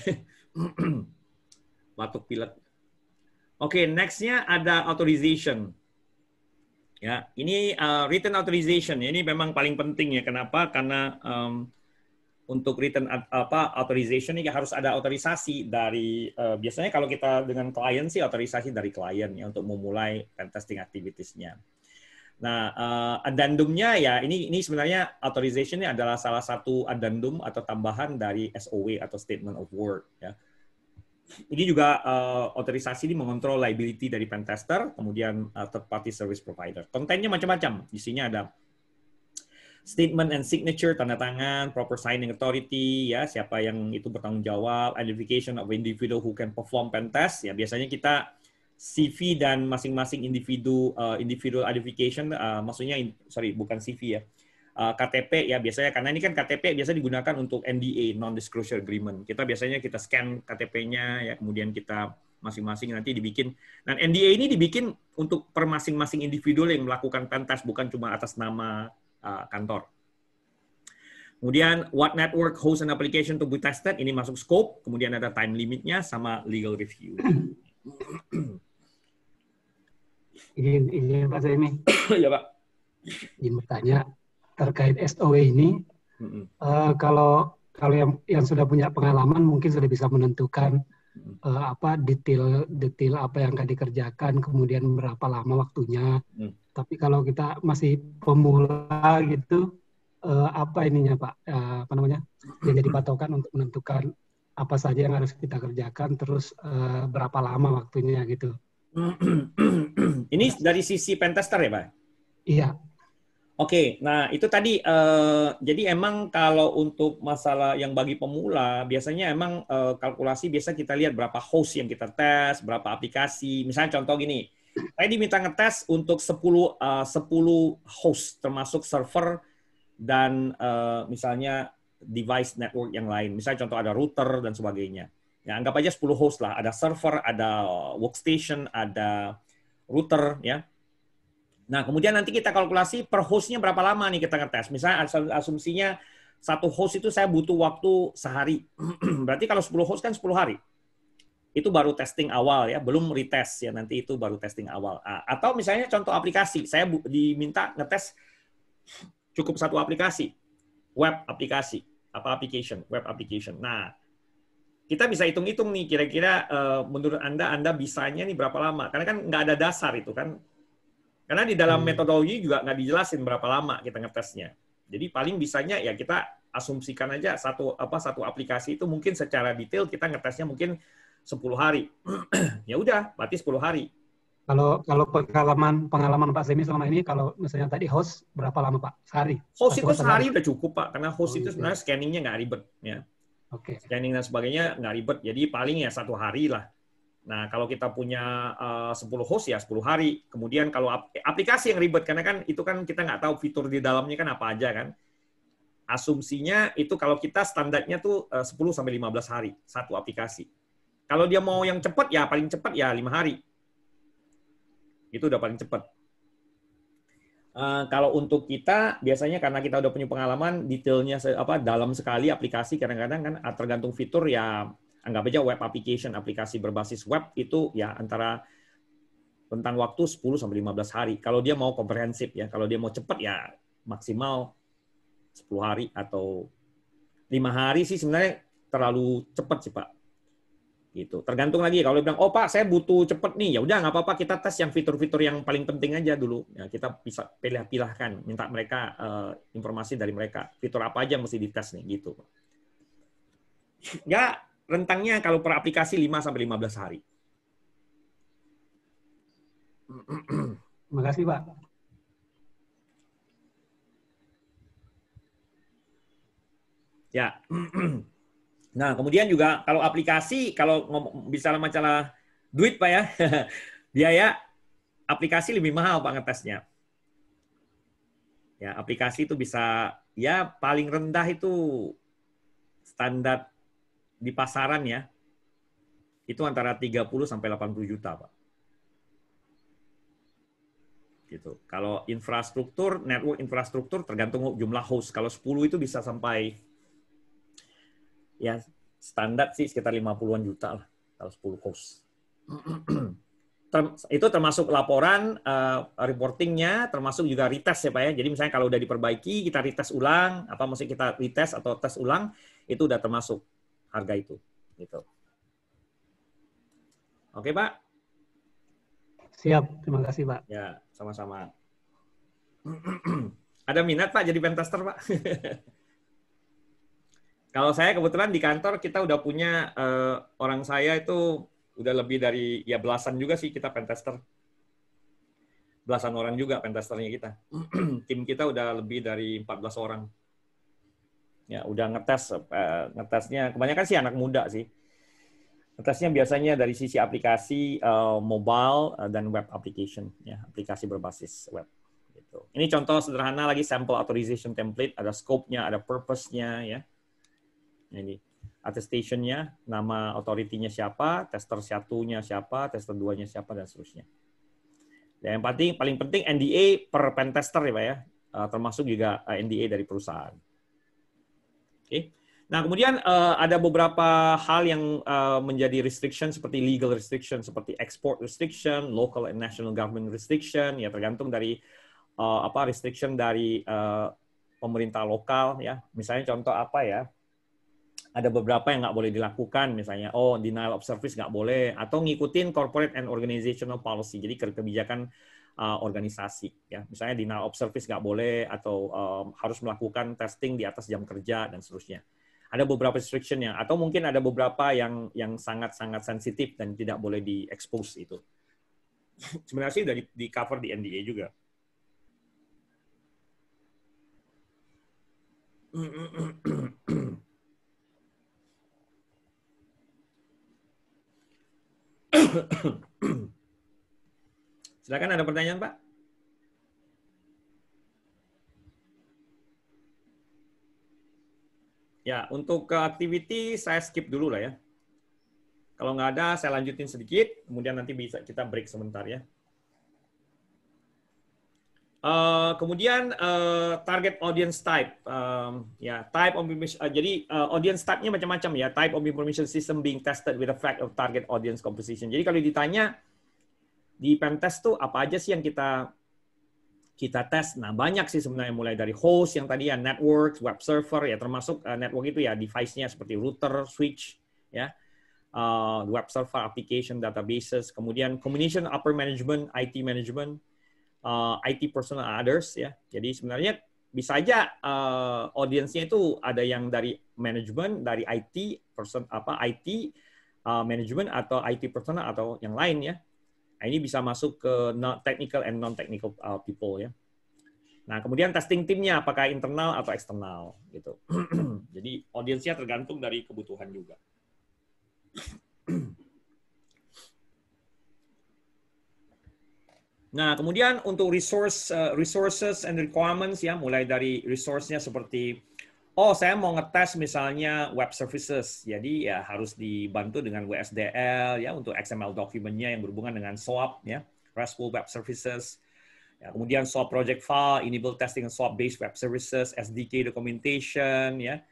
Batuk pilek. Oke, next-nya ada authorization. Ya, ini written authorization. Ini memang paling penting ya. Kenapa? Karena untuk written authorization ini harus ada otorisasi dari biasanya kalau kita dengan klien sih otorisasi dari klien ya untuk memulai pentesting activities-nya. Nah, addendum-nya ya ini sebenarnya authorization ini adalah salah satu addendum atau tambahan dari SOW atau Statement of Work ya. Ini juga otorisasi ini mengontrol liability dari pentester, kemudian third party service provider. Kontennya macam-macam. Isinya ada statement and signature, tanda tangan, proper signing authority, ya siapa yang itu bertanggung jawab, identification of individual who can perform pen test, ya biasanya kita CV dan masing-masing individual identification, maksudnya sorry bukan CV ya, KTP ya biasanya karena ini kan KTP biasa digunakan untuk NDA non-disclosure agreement. Kita biasanya kita scan KTP-nya ya kemudian kita masing-masing nanti dibikin. Dan NDA ini dibikin untuk per masing-masing individu yang melakukan pen test bukan cuma atas nama kantor. Kemudian what network host an application to be tested, ini masuk scope, kemudian ada time limitnya sama legal review. Ini Pak Zaini. Ya Pak. Ingin bertanya terkait SOW ini, kalau yang sudah punya pengalaman mungkin sudah bisa menentukan detail apa yang akan dikerjakan, kemudian berapa lama waktunya. Tapi kalau kita masih pemula gitu, apa ininya Pak? Apa namanya? Yang jadi patokan untuk menentukan apa saja yang harus kita kerjakan, terus berapa lama waktunya gitu. Ini dari sisi pentester ya Pak? Iya. Oke, nah itu tadi jadi emang kalau untuk masalah yang bagi pemula biasanya emang kalkulasi biasa kita lihat berapa host yang kita tes, berapa aplikasi. Misalnya contoh gini, saya diminta ngetes untuk 10 host termasuk server dan misalnya device network yang lain. Misalnya contoh ada router dan sebagainya. Ya, anggap aja 10 host lah, ada server, ada workstation, ada router ya. Nah, kemudian nanti kita kalkulasi per hostnya berapa lama nih kita ngetes. Misalnya asumsinya satu host itu saya butuh waktu sehari. Berarti kalau 10 host kan 10 hari. Itu baru testing awal ya, belum retest ya, nanti itu baru testing awal. Atau misalnya contoh aplikasi, saya diminta ngetes cukup satu aplikasi, web aplikasi, web application. Nah, kita bisa hitung-hitung nih, kira-kira menurut Anda bisanya nih berapa lama? Karena kan nggak ada dasar itu kan. Karena di dalam metodologi juga nggak dijelasin berapa lama kita ngetesnya. Jadi paling bisanya ya kita asumsikan aja satu aplikasi itu mungkin secara detail kita ngetesnya mungkin 10 hari. Ya udah, berarti 10 hari. Kalau pengalaman Pak Semi selama ini, kalau misalnya tadi host berapa lama Pak? Sehari? Host itu sehari udah cukup Pak, karena host itu sebenarnya gitu. scanningnya nggak ribet. Ya. Oke. Scanning dan sebagainya nggak ribet, jadi paling ya 1 hari lah. Nah, kalau kita punya 10 host ya 10 hari. Kemudian kalau aplikasi yang ribet, karena kan itu kan kita nggak tahu fitur di dalamnya kan apa aja kan. Asumsinya itu kalau kita standarnya tuh 10-15 hari, satu aplikasi. Kalau dia mau yang cepat ya paling cepat ya 5 hari. Itu udah paling cepat. Kalau untuk kita, biasanya karena kita udah punya pengalaman, detailnya dalam sekali aplikasi, kadang-kadang kan tergantung fitur ya, anggap aja web application, aplikasi berbasis web itu ya antara rentang waktu 10-15 hari. Kalau dia mau komprehensif ya, kalau dia mau cepat ya maksimal 10 hari atau 5 hari sih sebenarnya terlalu cepat sih Pak. Gitu. Tergantung lagi kalau dia bilang, "Oh Pak, saya butuh cepat nih." Ya udah nggak apa-apa, kita tes yang fitur-fitur yang paling penting aja dulu. Ya, kita bisa pilih-pilihkan, minta mereka informasi dari mereka. Fitur apa aja yang mesti dites nih gitu. Ya, rentangnya kalau per aplikasi 5-15 hari. Terima kasih, Pak. Ya. Nah, kemudian juga kalau aplikasi, kalau bicara masalah duit, Pak ya, biaya aplikasi lebih mahal Pak ngetesnya. Ya, aplikasi itu bisa, ya paling rendah itu standar di pasaran ya, itu antara 30 sampai 80 juta, Pak. Gitu. Kalau infrastruktur, network infrastruktur tergantung jumlah host. Kalau 10 itu bisa sampai ya standar sih sekitar 50-an juta lah kalau 10 host. Itu termasuk laporan, reportingnya, termasuk juga retest ya Pak ya. Jadi misalnya kalau udah diperbaiki, kita retest ulang, mesti kita retest atau tes ulang, itu udah termasuk harga itu. Gitu. Oke Pak? Siap, terima kasih Pak. Ya, sama-sama. Ada minat Pak jadi pentester Pak? Kalau saya kebetulan di kantor kita udah punya orang saya itu udah lebih dari ya belasan juga sih kita pentester. Belasan orang juga pentesternya kita. Tim kita udah lebih dari 14 orang. Ya, udah ngetesnya kebanyakan sih anak muda sih. Ngetesnya biasanya dari sisi aplikasi mobile dan web application ya, aplikasi berbasis web gitu. Ini contoh sederhana lagi sample authorization template, ada scope-nya, ada purpose-nya ya. Ini attestation-nya, nama authority-nya siapa, tester satunya siapa, tester duanya siapa, dan seterusnya. Dan yang paling penting NDA per pentester ya Pak ya, termasuk juga NDA dari perusahaan. Oke. Nah kemudian ada beberapa hal yang menjadi restriction seperti legal restriction, seperti export restriction, local and national government restriction, ya tergantung dari restriction dari pemerintah lokal ya. Misalnya contoh apa ya? Ada beberapa yang nggak boleh dilakukan, misalnya, denial of service nggak boleh, atau ngikutin corporate and organizational policy, jadi kebijakan organisasi. Ya. Misalnya denial of service nggak boleh, atau harus melakukan testing di atas jam kerja, dan seterusnya. Ada beberapa restriction atau mungkin ada beberapa yang sangat-sangat sensitif dan tidak boleh di-expose itu. Sebenarnya sih udah di-cover di NDA juga. Silakan, ada pertanyaan, Pak? Ya, untuk ke activity saya skip dulu lah ya. Kalau nggak ada, saya lanjutin sedikit, kemudian nanti bisa kita break sebentar ya. Kemudian target audience type, ya type of information. Jadi audience type-nya macam-macam ya. Type of information system being tested with the fact of target audience composition. Jadi kalau ditanya di pentest tuh apa aja sih yang kita tes? Nah banyak sih sebenarnya, mulai dari host yang tadi ya, network, web server ya, termasuk network itu ya device-nya seperti router, switch ya. Web server, application, databases, kemudian combination upper management, IT management, IT personal others ya. Jadi sebenarnya bisa aja audiensnya itu ada yang dari manajemen, dari IT person IT manajemen atau IT personal atau yang lain ya. Nah, ini bisa masuk ke technical and non technical people ya. Nah kemudian testing timnya apakah internal atau eksternal gitu. Jadi audiensnya tergantung dari kebutuhan juga. Nah, kemudian untuk resources and requirements ya, mulai dari resource-nya seperti saya mau ngetes misalnya web services. Jadi ya harus dibantu dengan WSDL ya untuk XML dokumennya yang berhubungan dengan SOAP ya, RESTful Web Services. Ya, kemudian SOAP project file, enable testing SOAP based web services, SDK documentation ya.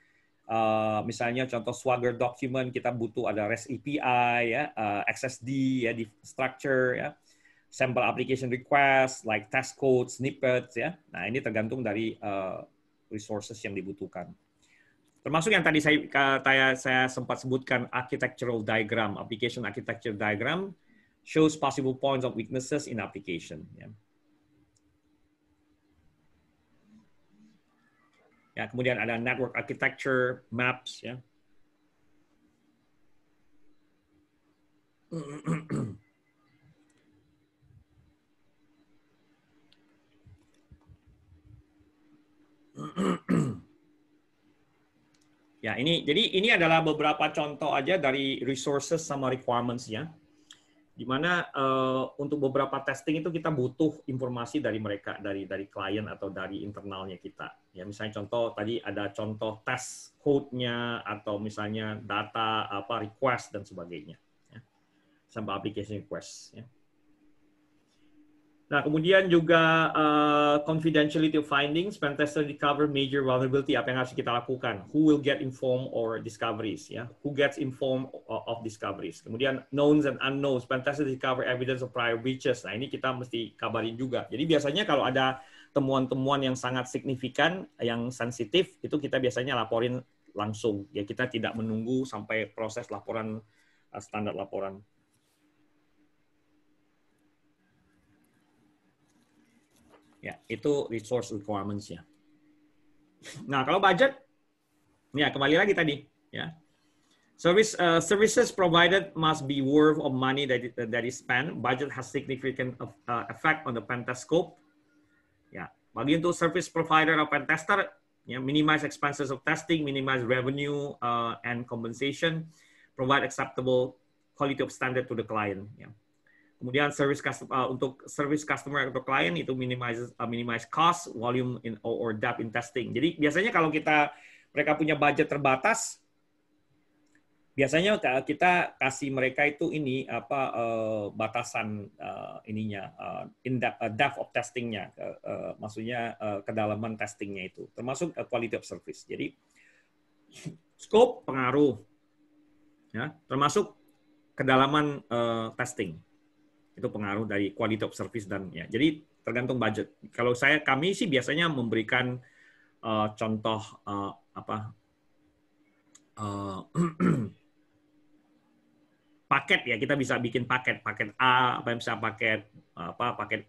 Misalnya contoh Swagger document kita butuh ada REST API ya, XSD ya, di structure ya. Sample application request, like test code, snippets, ya. Nah, ini tergantung dari resources yang dibutuhkan. Termasuk yang tadi saya sempat sebutkan architectural diagram, application architecture diagram, shows possible points of weaknesses in application. Ya. Ya, kemudian ada network architecture, maps, ya. Ya, jadi ini adalah beberapa contoh aja dari resources sama requirements-nya. Di mana untuk beberapa testing itu kita butuh informasi dari mereka, dari klien atau dari internalnya kita. Ya, misalnya contoh tadi ada contoh test code-nya atau misalnya data request dan sebagainya. Ya. Sampai application request. Ya. Nah, kemudian juga confidentiality findings, pentester discover major vulnerability, apa yang harus kita lakukan? Who will get informed or discoveries? Ya, who gets informed of discoveries? Kemudian knowns and unknowns, pentester discover evidence of prior breaches. Nah, ini kita mesti kabarin juga. Jadi biasanya kalau ada temuan-temuan yang sangat signifikan, yang sensitif, itu kita biasanya laporin langsung. Ya, kita tidak menunggu sampai proses laporan standar laporan. Ya, itu resource requirements-nya. Nah, kalau budget, ya kembali lagi tadi, ya. Services provided must be worth of money that is spent. Budget has significant effect on the pentest scope. Ya, bagi untuk service provider atau pentester, ya, minimize expenses of testing, minimize revenue and compensation, provide acceptable quality of standard to the client. Ya. Kemudian untuk service customer atau klien itu minimize cost, volume or depth in testing. Jadi biasanya kalau mereka punya budget terbatas, biasanya kita kasih mereka itu batasan depth of testingnya, maksudnya kedalaman testingnya itu, termasuk quality of service. Jadi scope pengaruh, ya, termasuk kedalaman testing. Itu pengaruh dari quality of service dan ya. Jadi tergantung budget. Kalau kami sih biasanya memberikan contoh paket ya, kita bisa bikin paket A, bisa paket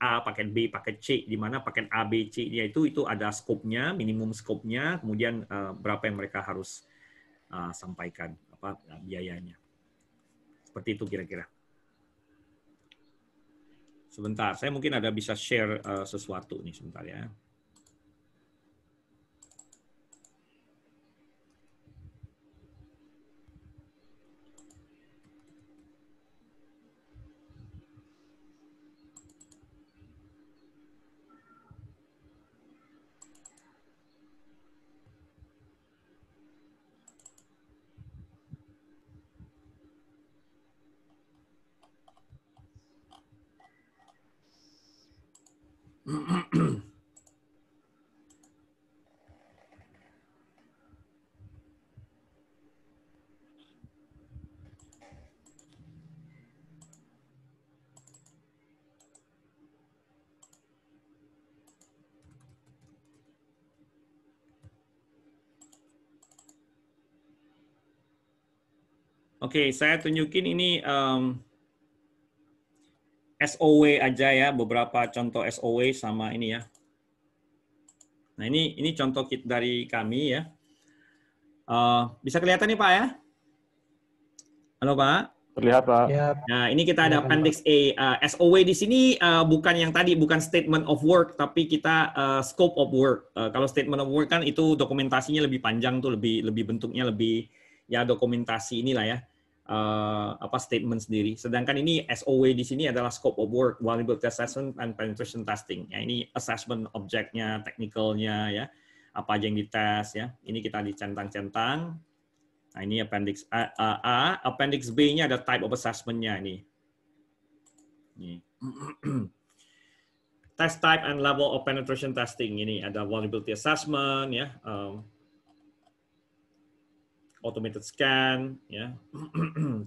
A, paket B, paket C, di mana paket A, B, C-nya itu ada skopnya, minimum skopnya, kemudian berapa yang mereka harus sampaikan biayanya. Seperti itu kira-kira. Sebentar, saya mungkin bisa share sesuatu nih sebentar ya. Oke, saya tunjukin ini SOW aja ya, beberapa contoh SOW sama ini ya. Nah, ini contoh kit dari kami ya. Bisa kelihatan nih Pak ya? Halo Pak? Terlihat Pak. Ya, Nah, ini kita ada appendix A. SOW di sini bukan yang tadi, bukan statement of work, tapi kita scope of work. Kalau statement of work kan itu dokumentasinya lebih panjang tuh, lebih bentuknya lebih ya dokumentasi inilah ya. Statement sendiri. Sedangkan ini SOW di sini adalah scope of work, vulnerability assessment and penetration testing. Ya, ini assessment objeknya, technicalnya ya, apa aja yang dites ya. Ini kita dicentang-centang. Nah, ini appendix A, appendix B-nya ada type of assessment-nya ini. Test type and level of penetration testing. Ini ada vulnerability assessment ya. Automated scan, ya.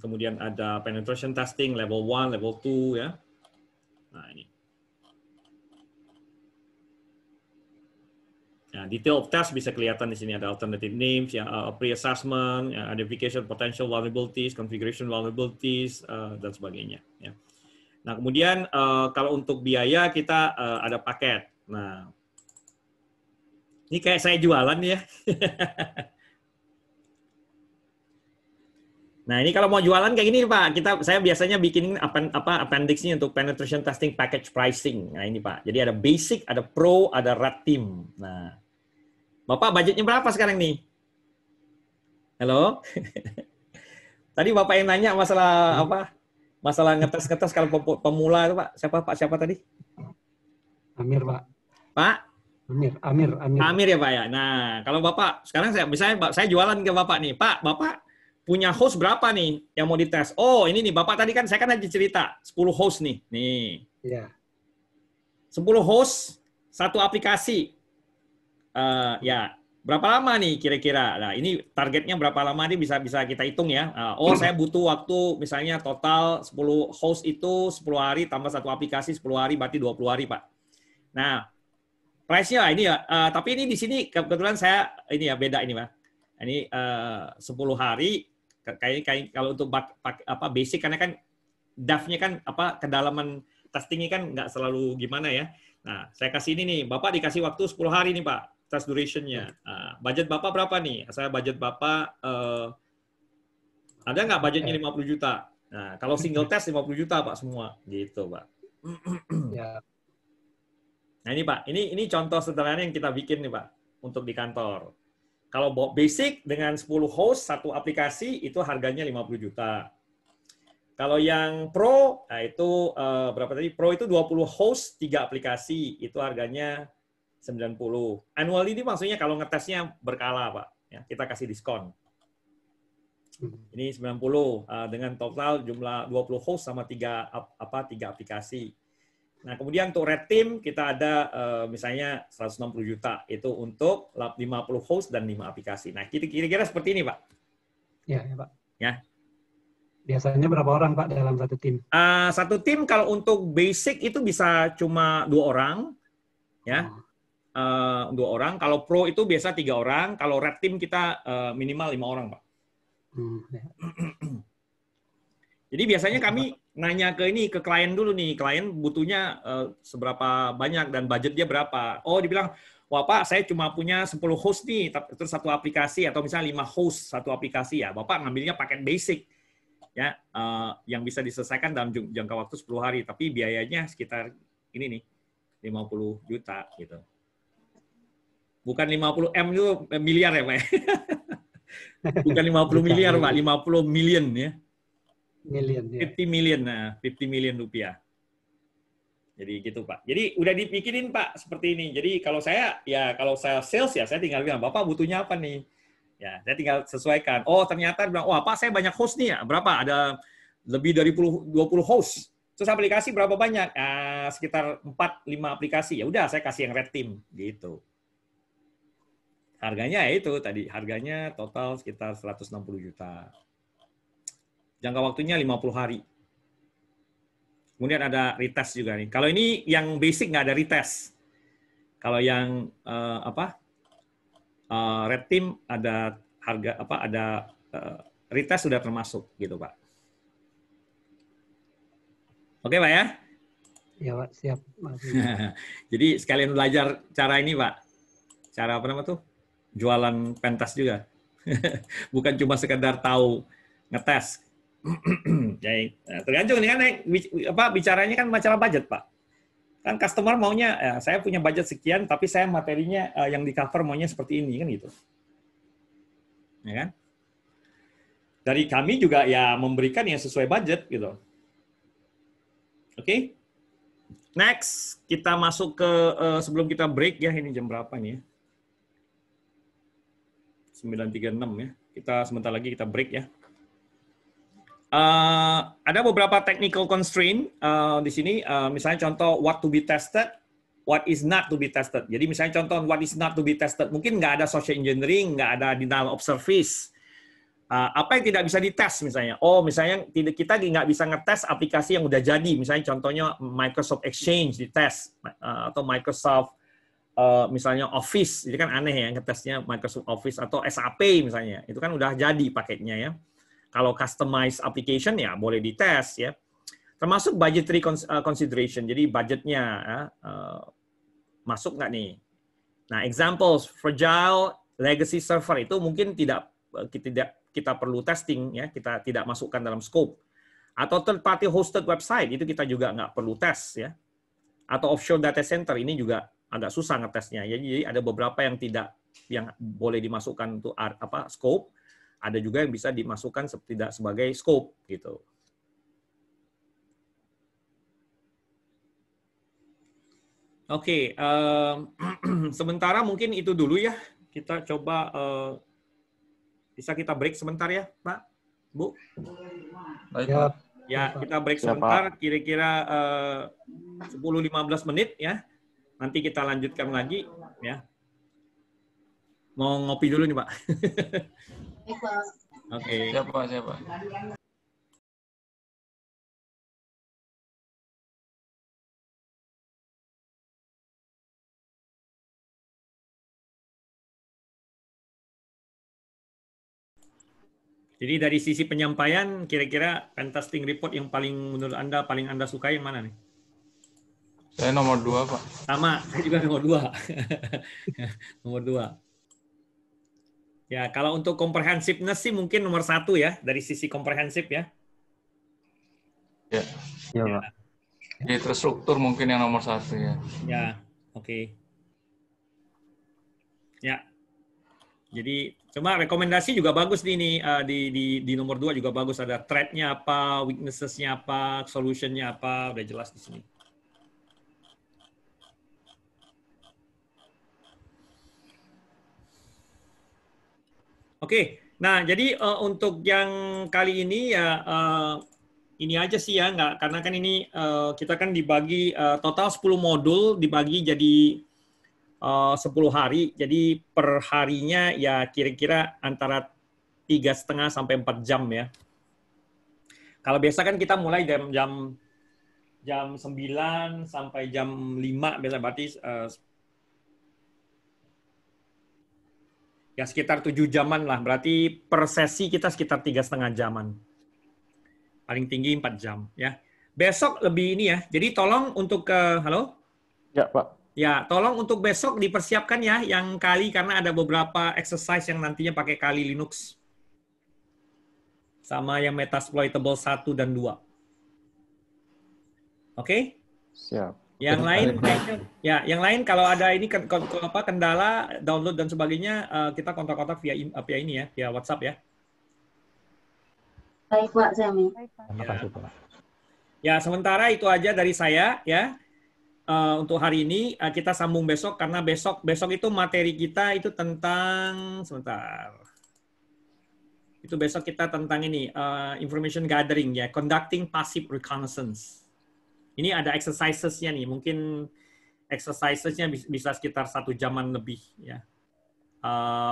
Kemudian ada penetration testing level 1, level 2, ya. Nah, ini. Nah, detail of test bisa kelihatan di sini ada alternative names, ya, pre-assessment, ya, identification potential vulnerabilities, configuration vulnerabilities, dan sebagainya. Ya. Nah, kemudian kalau untuk biaya kita ada paket. Nah, ini kayak saya jualan ya. Nah, ini kalau mau jualan kayak gini Pak, saya biasanya bikin appendix-nya untuk penetration testing package pricing. Nah, ini Pak. Jadi ada basic, ada pro, ada red team. Nah, Bapak budgetnya berapa sekarang nih? Halo? Tadi Bapak yang nanya masalah apa? Masalah ngetes kalau pemula itu Pak. Siapa tadi? Amir, Pak. Pak? Amir ya Pak ya. Nah, kalau Bapak sekarang saya jualan ke Bapak nih. Pak, Bapak punya host berapa nih yang mau dites? Oh, ini nih Bapak tadi kan saya kan aja cerita 10 host nih. Nih. Iya. 10 host, satu aplikasi. Ya, berapa lama nih kira-kira? Nah, ini targetnya berapa lama nih bisa kita hitung ya. Saya butuh waktu misalnya total 10 host itu 10 hari tambah satu aplikasi 10 hari berarti 20 hari, Pak. Nah, price-nya ini ya, tapi ini di sini kebetulan saya ini ya beda ini, Pak. Ini 10 hari kayak kalau untuk basic karena kan DAF-nya kan kedalaman testingnya kan nggak selalu gimana ya. Nah, saya kasih ini nih, Bapak dikasih waktu 10 hari nih, Pak, test duration-nya. Budget Bapak berapa nih? Saya budget Bapak ada nggak budgetnya 50 juta? Nah, kalau single test 50 juta, Pak, semua. Gitu, Pak. Ya. Nah, ini, Pak. Ini contoh sederhana yang kita bikin nih, Pak, untuk di kantor. Kalau basic dengan 10 host, satu aplikasi, itu harganya 50 juta. Kalau yang pro, nah itu berapa tadi? Pro itu 20 host, 3 aplikasi, itu harganya 90. Annual ini maksudnya kalau ngetesnya berkala, Pak. Ya, kita kasih diskon. Ini 90 dengan total jumlah 20 host sama 3 aplikasi. Nah, kemudian untuk red team kita ada misalnya 160 juta itu untuk 50 host dan 5 aplikasi. Nah, kira-kira seperti ini, Pak. Ya, Pak. Ya. Biasanya berapa orang, Pak, dalam satu tim? Satu tim kalau untuk basic itu bisa cuma 2 orang, ya. 2 orang. Kalau pro itu biasa 3 orang. Kalau red team kita minimal 5 orang, Pak. Ya. Jadi biasanya kami nanya ke klien dulu nih, klien butuhnya seberapa banyak dan budget dia berapa. Oh, dibilang, wah Pak, saya cuma punya 10 host nih, terus satu aplikasi atau misalnya 5 host satu aplikasi ya. Bapak ngambilnya paket basic ya, yang bisa diselesaikan dalam jangka waktu 10 hari, tapi biayanya sekitar ini nih 50 juta gitu. Bukan 50 M itu miliar ya, Pak. Bukan 50 miliar, Pak, 50 million ya. 50 million rupiah. Jadi gitu, Pak. Jadi udah dipikinin, Pak, seperti ini. Jadi kalau saya sales ya saya tinggal bilang, Bapak butuhnya apa nih? Ya, saya tinggal sesuaikan. Oh, ternyata bilang, wah Pak, saya banyak host nih ya. Berapa? Ada lebih dari 20 host. Terus aplikasi berapa banyak? Sekitar 4-5 aplikasi. Ya udah, saya kasih yang red team gitu. Harganya ya itu tadi, harganya total sekitar 160 juta. Jangka waktunya 50 hari. Kemudian ada retest juga nih. Kalau ini yang basic nggak ada retest. Kalau yang red team ada harga ada retest sudah termasuk gitu Pak. Oke Pak ya? Ya Pak, siap. Jadi sekalian belajar cara ini Pak. Cara apa namanya tuh? Jualan pentas juga. Bukan cuma sekedar tahu ngetes. Jadi, tergantung ini kan bicaranya kan masalah budget Pak. Kan customer maunya saya punya budget sekian tapi saya materinya yang di cover maunya seperti ini kan gitu. Ya kan? Dari kami juga ya memberikan yang sesuai budget gitu. Oke. Next, kita masuk ke sebelum kita break ya, ini jam berapa nih ya? 9.36 ya. Kita sebentar lagi kita break ya. Ada beberapa technical constraint di sini, misalnya contoh what to be tested, what is not to be tested. Jadi misalnya contoh what is not to be tested, mungkin nggak ada social engineering, nggak ada denial of service. Apa yang tidak bisa dites misalnya? Oh, misalnya kita nggak bisa ngetes aplikasi yang udah jadi. Misalnya contohnya Microsoft Exchange dites atau Microsoft misalnya Office. Jadi kan aneh ya ngetesnya Microsoft Office atau SAP misalnya. Itu kan udah jadi paketnya ya. Kalau customized application ya boleh dites ya. Termasuk budgetary consideration. Jadi budgetnya masuk nggak nih? Nah, examples fragile legacy server itu mungkin tidak kita perlu testing ya, kita tidak masukkan dalam scope. Atau third party hosted website itu kita juga nggak perlu tes ya. Atau offshore data center ini juga agak susah ngetesnya. Jadi ada beberapa yang boleh dimasukkan untuk scope, ada juga yang bisa dimasukkan tidak sebagai scope gitu. Oke, sementara mungkin itu dulu ya. Kita coba bisa kita break sebentar ya, Pak, Bu? Baik, Pak. Ya, kita break sebentar, kira-kira 10-15 menit ya. Nanti kita lanjutkan lagi ya. Mau ngopi dulu nih, Pak. Oke. Siapa? Jadi dari sisi penyampaian, kira-kira pentesting report yang menurut Anda paling Anda suka yang mana nih? Saya nomor 2, Pak. Sama, saya juga nomor 2. Nomor 2. Ya, kalau untuk comprehensiveness sih mungkin nomor 1 ya, dari sisi komprehensif ya. Ya, Pak. Jadi terstruktur mungkin yang nomor 1 ya. Ya, oke. Ya. Jadi cuma rekomendasi juga bagus nih di nomor 2 juga bagus, ada threat-nya apa, weakness-nya apa, solution-nya apa, udah jelas di sini. Oke. Nah, jadi untuk yang kali ini ya ini aja sih ya, karena kan ini kita kan dibagi total 10 modul dibagi jadi 10 hari, jadi per harinya ya kira-kira antara 3,5 sampai 4 jam ya. Kalau biasa kan kita mulai jam 9 sampai jam 5 biasa, berarti ya sekitar 7 jaman lah, berarti per sesi kita sekitar 3,5 jaman. Paling tinggi 4 jam ya. Besok lebih ini ya, jadi tolong untuk halo? Ya, Pak. Ya, tolong untuk besok dipersiapkan ya yang Kali, karena ada beberapa exercise yang nantinya pakai Kali Linux. Sama yang Metasploitable 1 dan 2. Oke? Siap. Yang lain yang lain kalau ada ini kendala download dan sebagainya kita kontak-kontak via ini ya, via WhatsApp ya. Baik, Pak, Zami. Terima kasih, Pak. Ya, sementara itu aja dari saya ya. Untuk hari ini kita sambung besok, karena besok itu materi kita itu tentang besok kita tentang ini information gathering ya, conducting passive reconnaissance Ini ada exercises-nya nih, mungkin exercises-nya bisa sekitar 1 jaman lebih ya.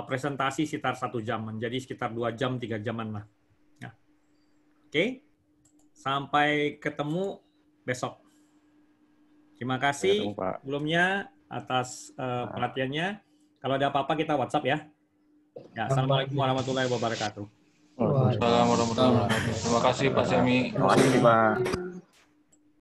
Presentasi sekitar 1 jaman, jadi sekitar 2 jam 3 jaman lah. Ya. Oke, sampai ketemu besok. Terima kasih sebelumnya atas perhatiannya. Kalau ada apa-apa kita WhatsApp ya. Ya, assalamualaikum warahmatullahi wabarakatuh. Waalaikumsalam warahmatullahi wabarakatuh. Terima kasih Pak Semi. Terima kasih Pak.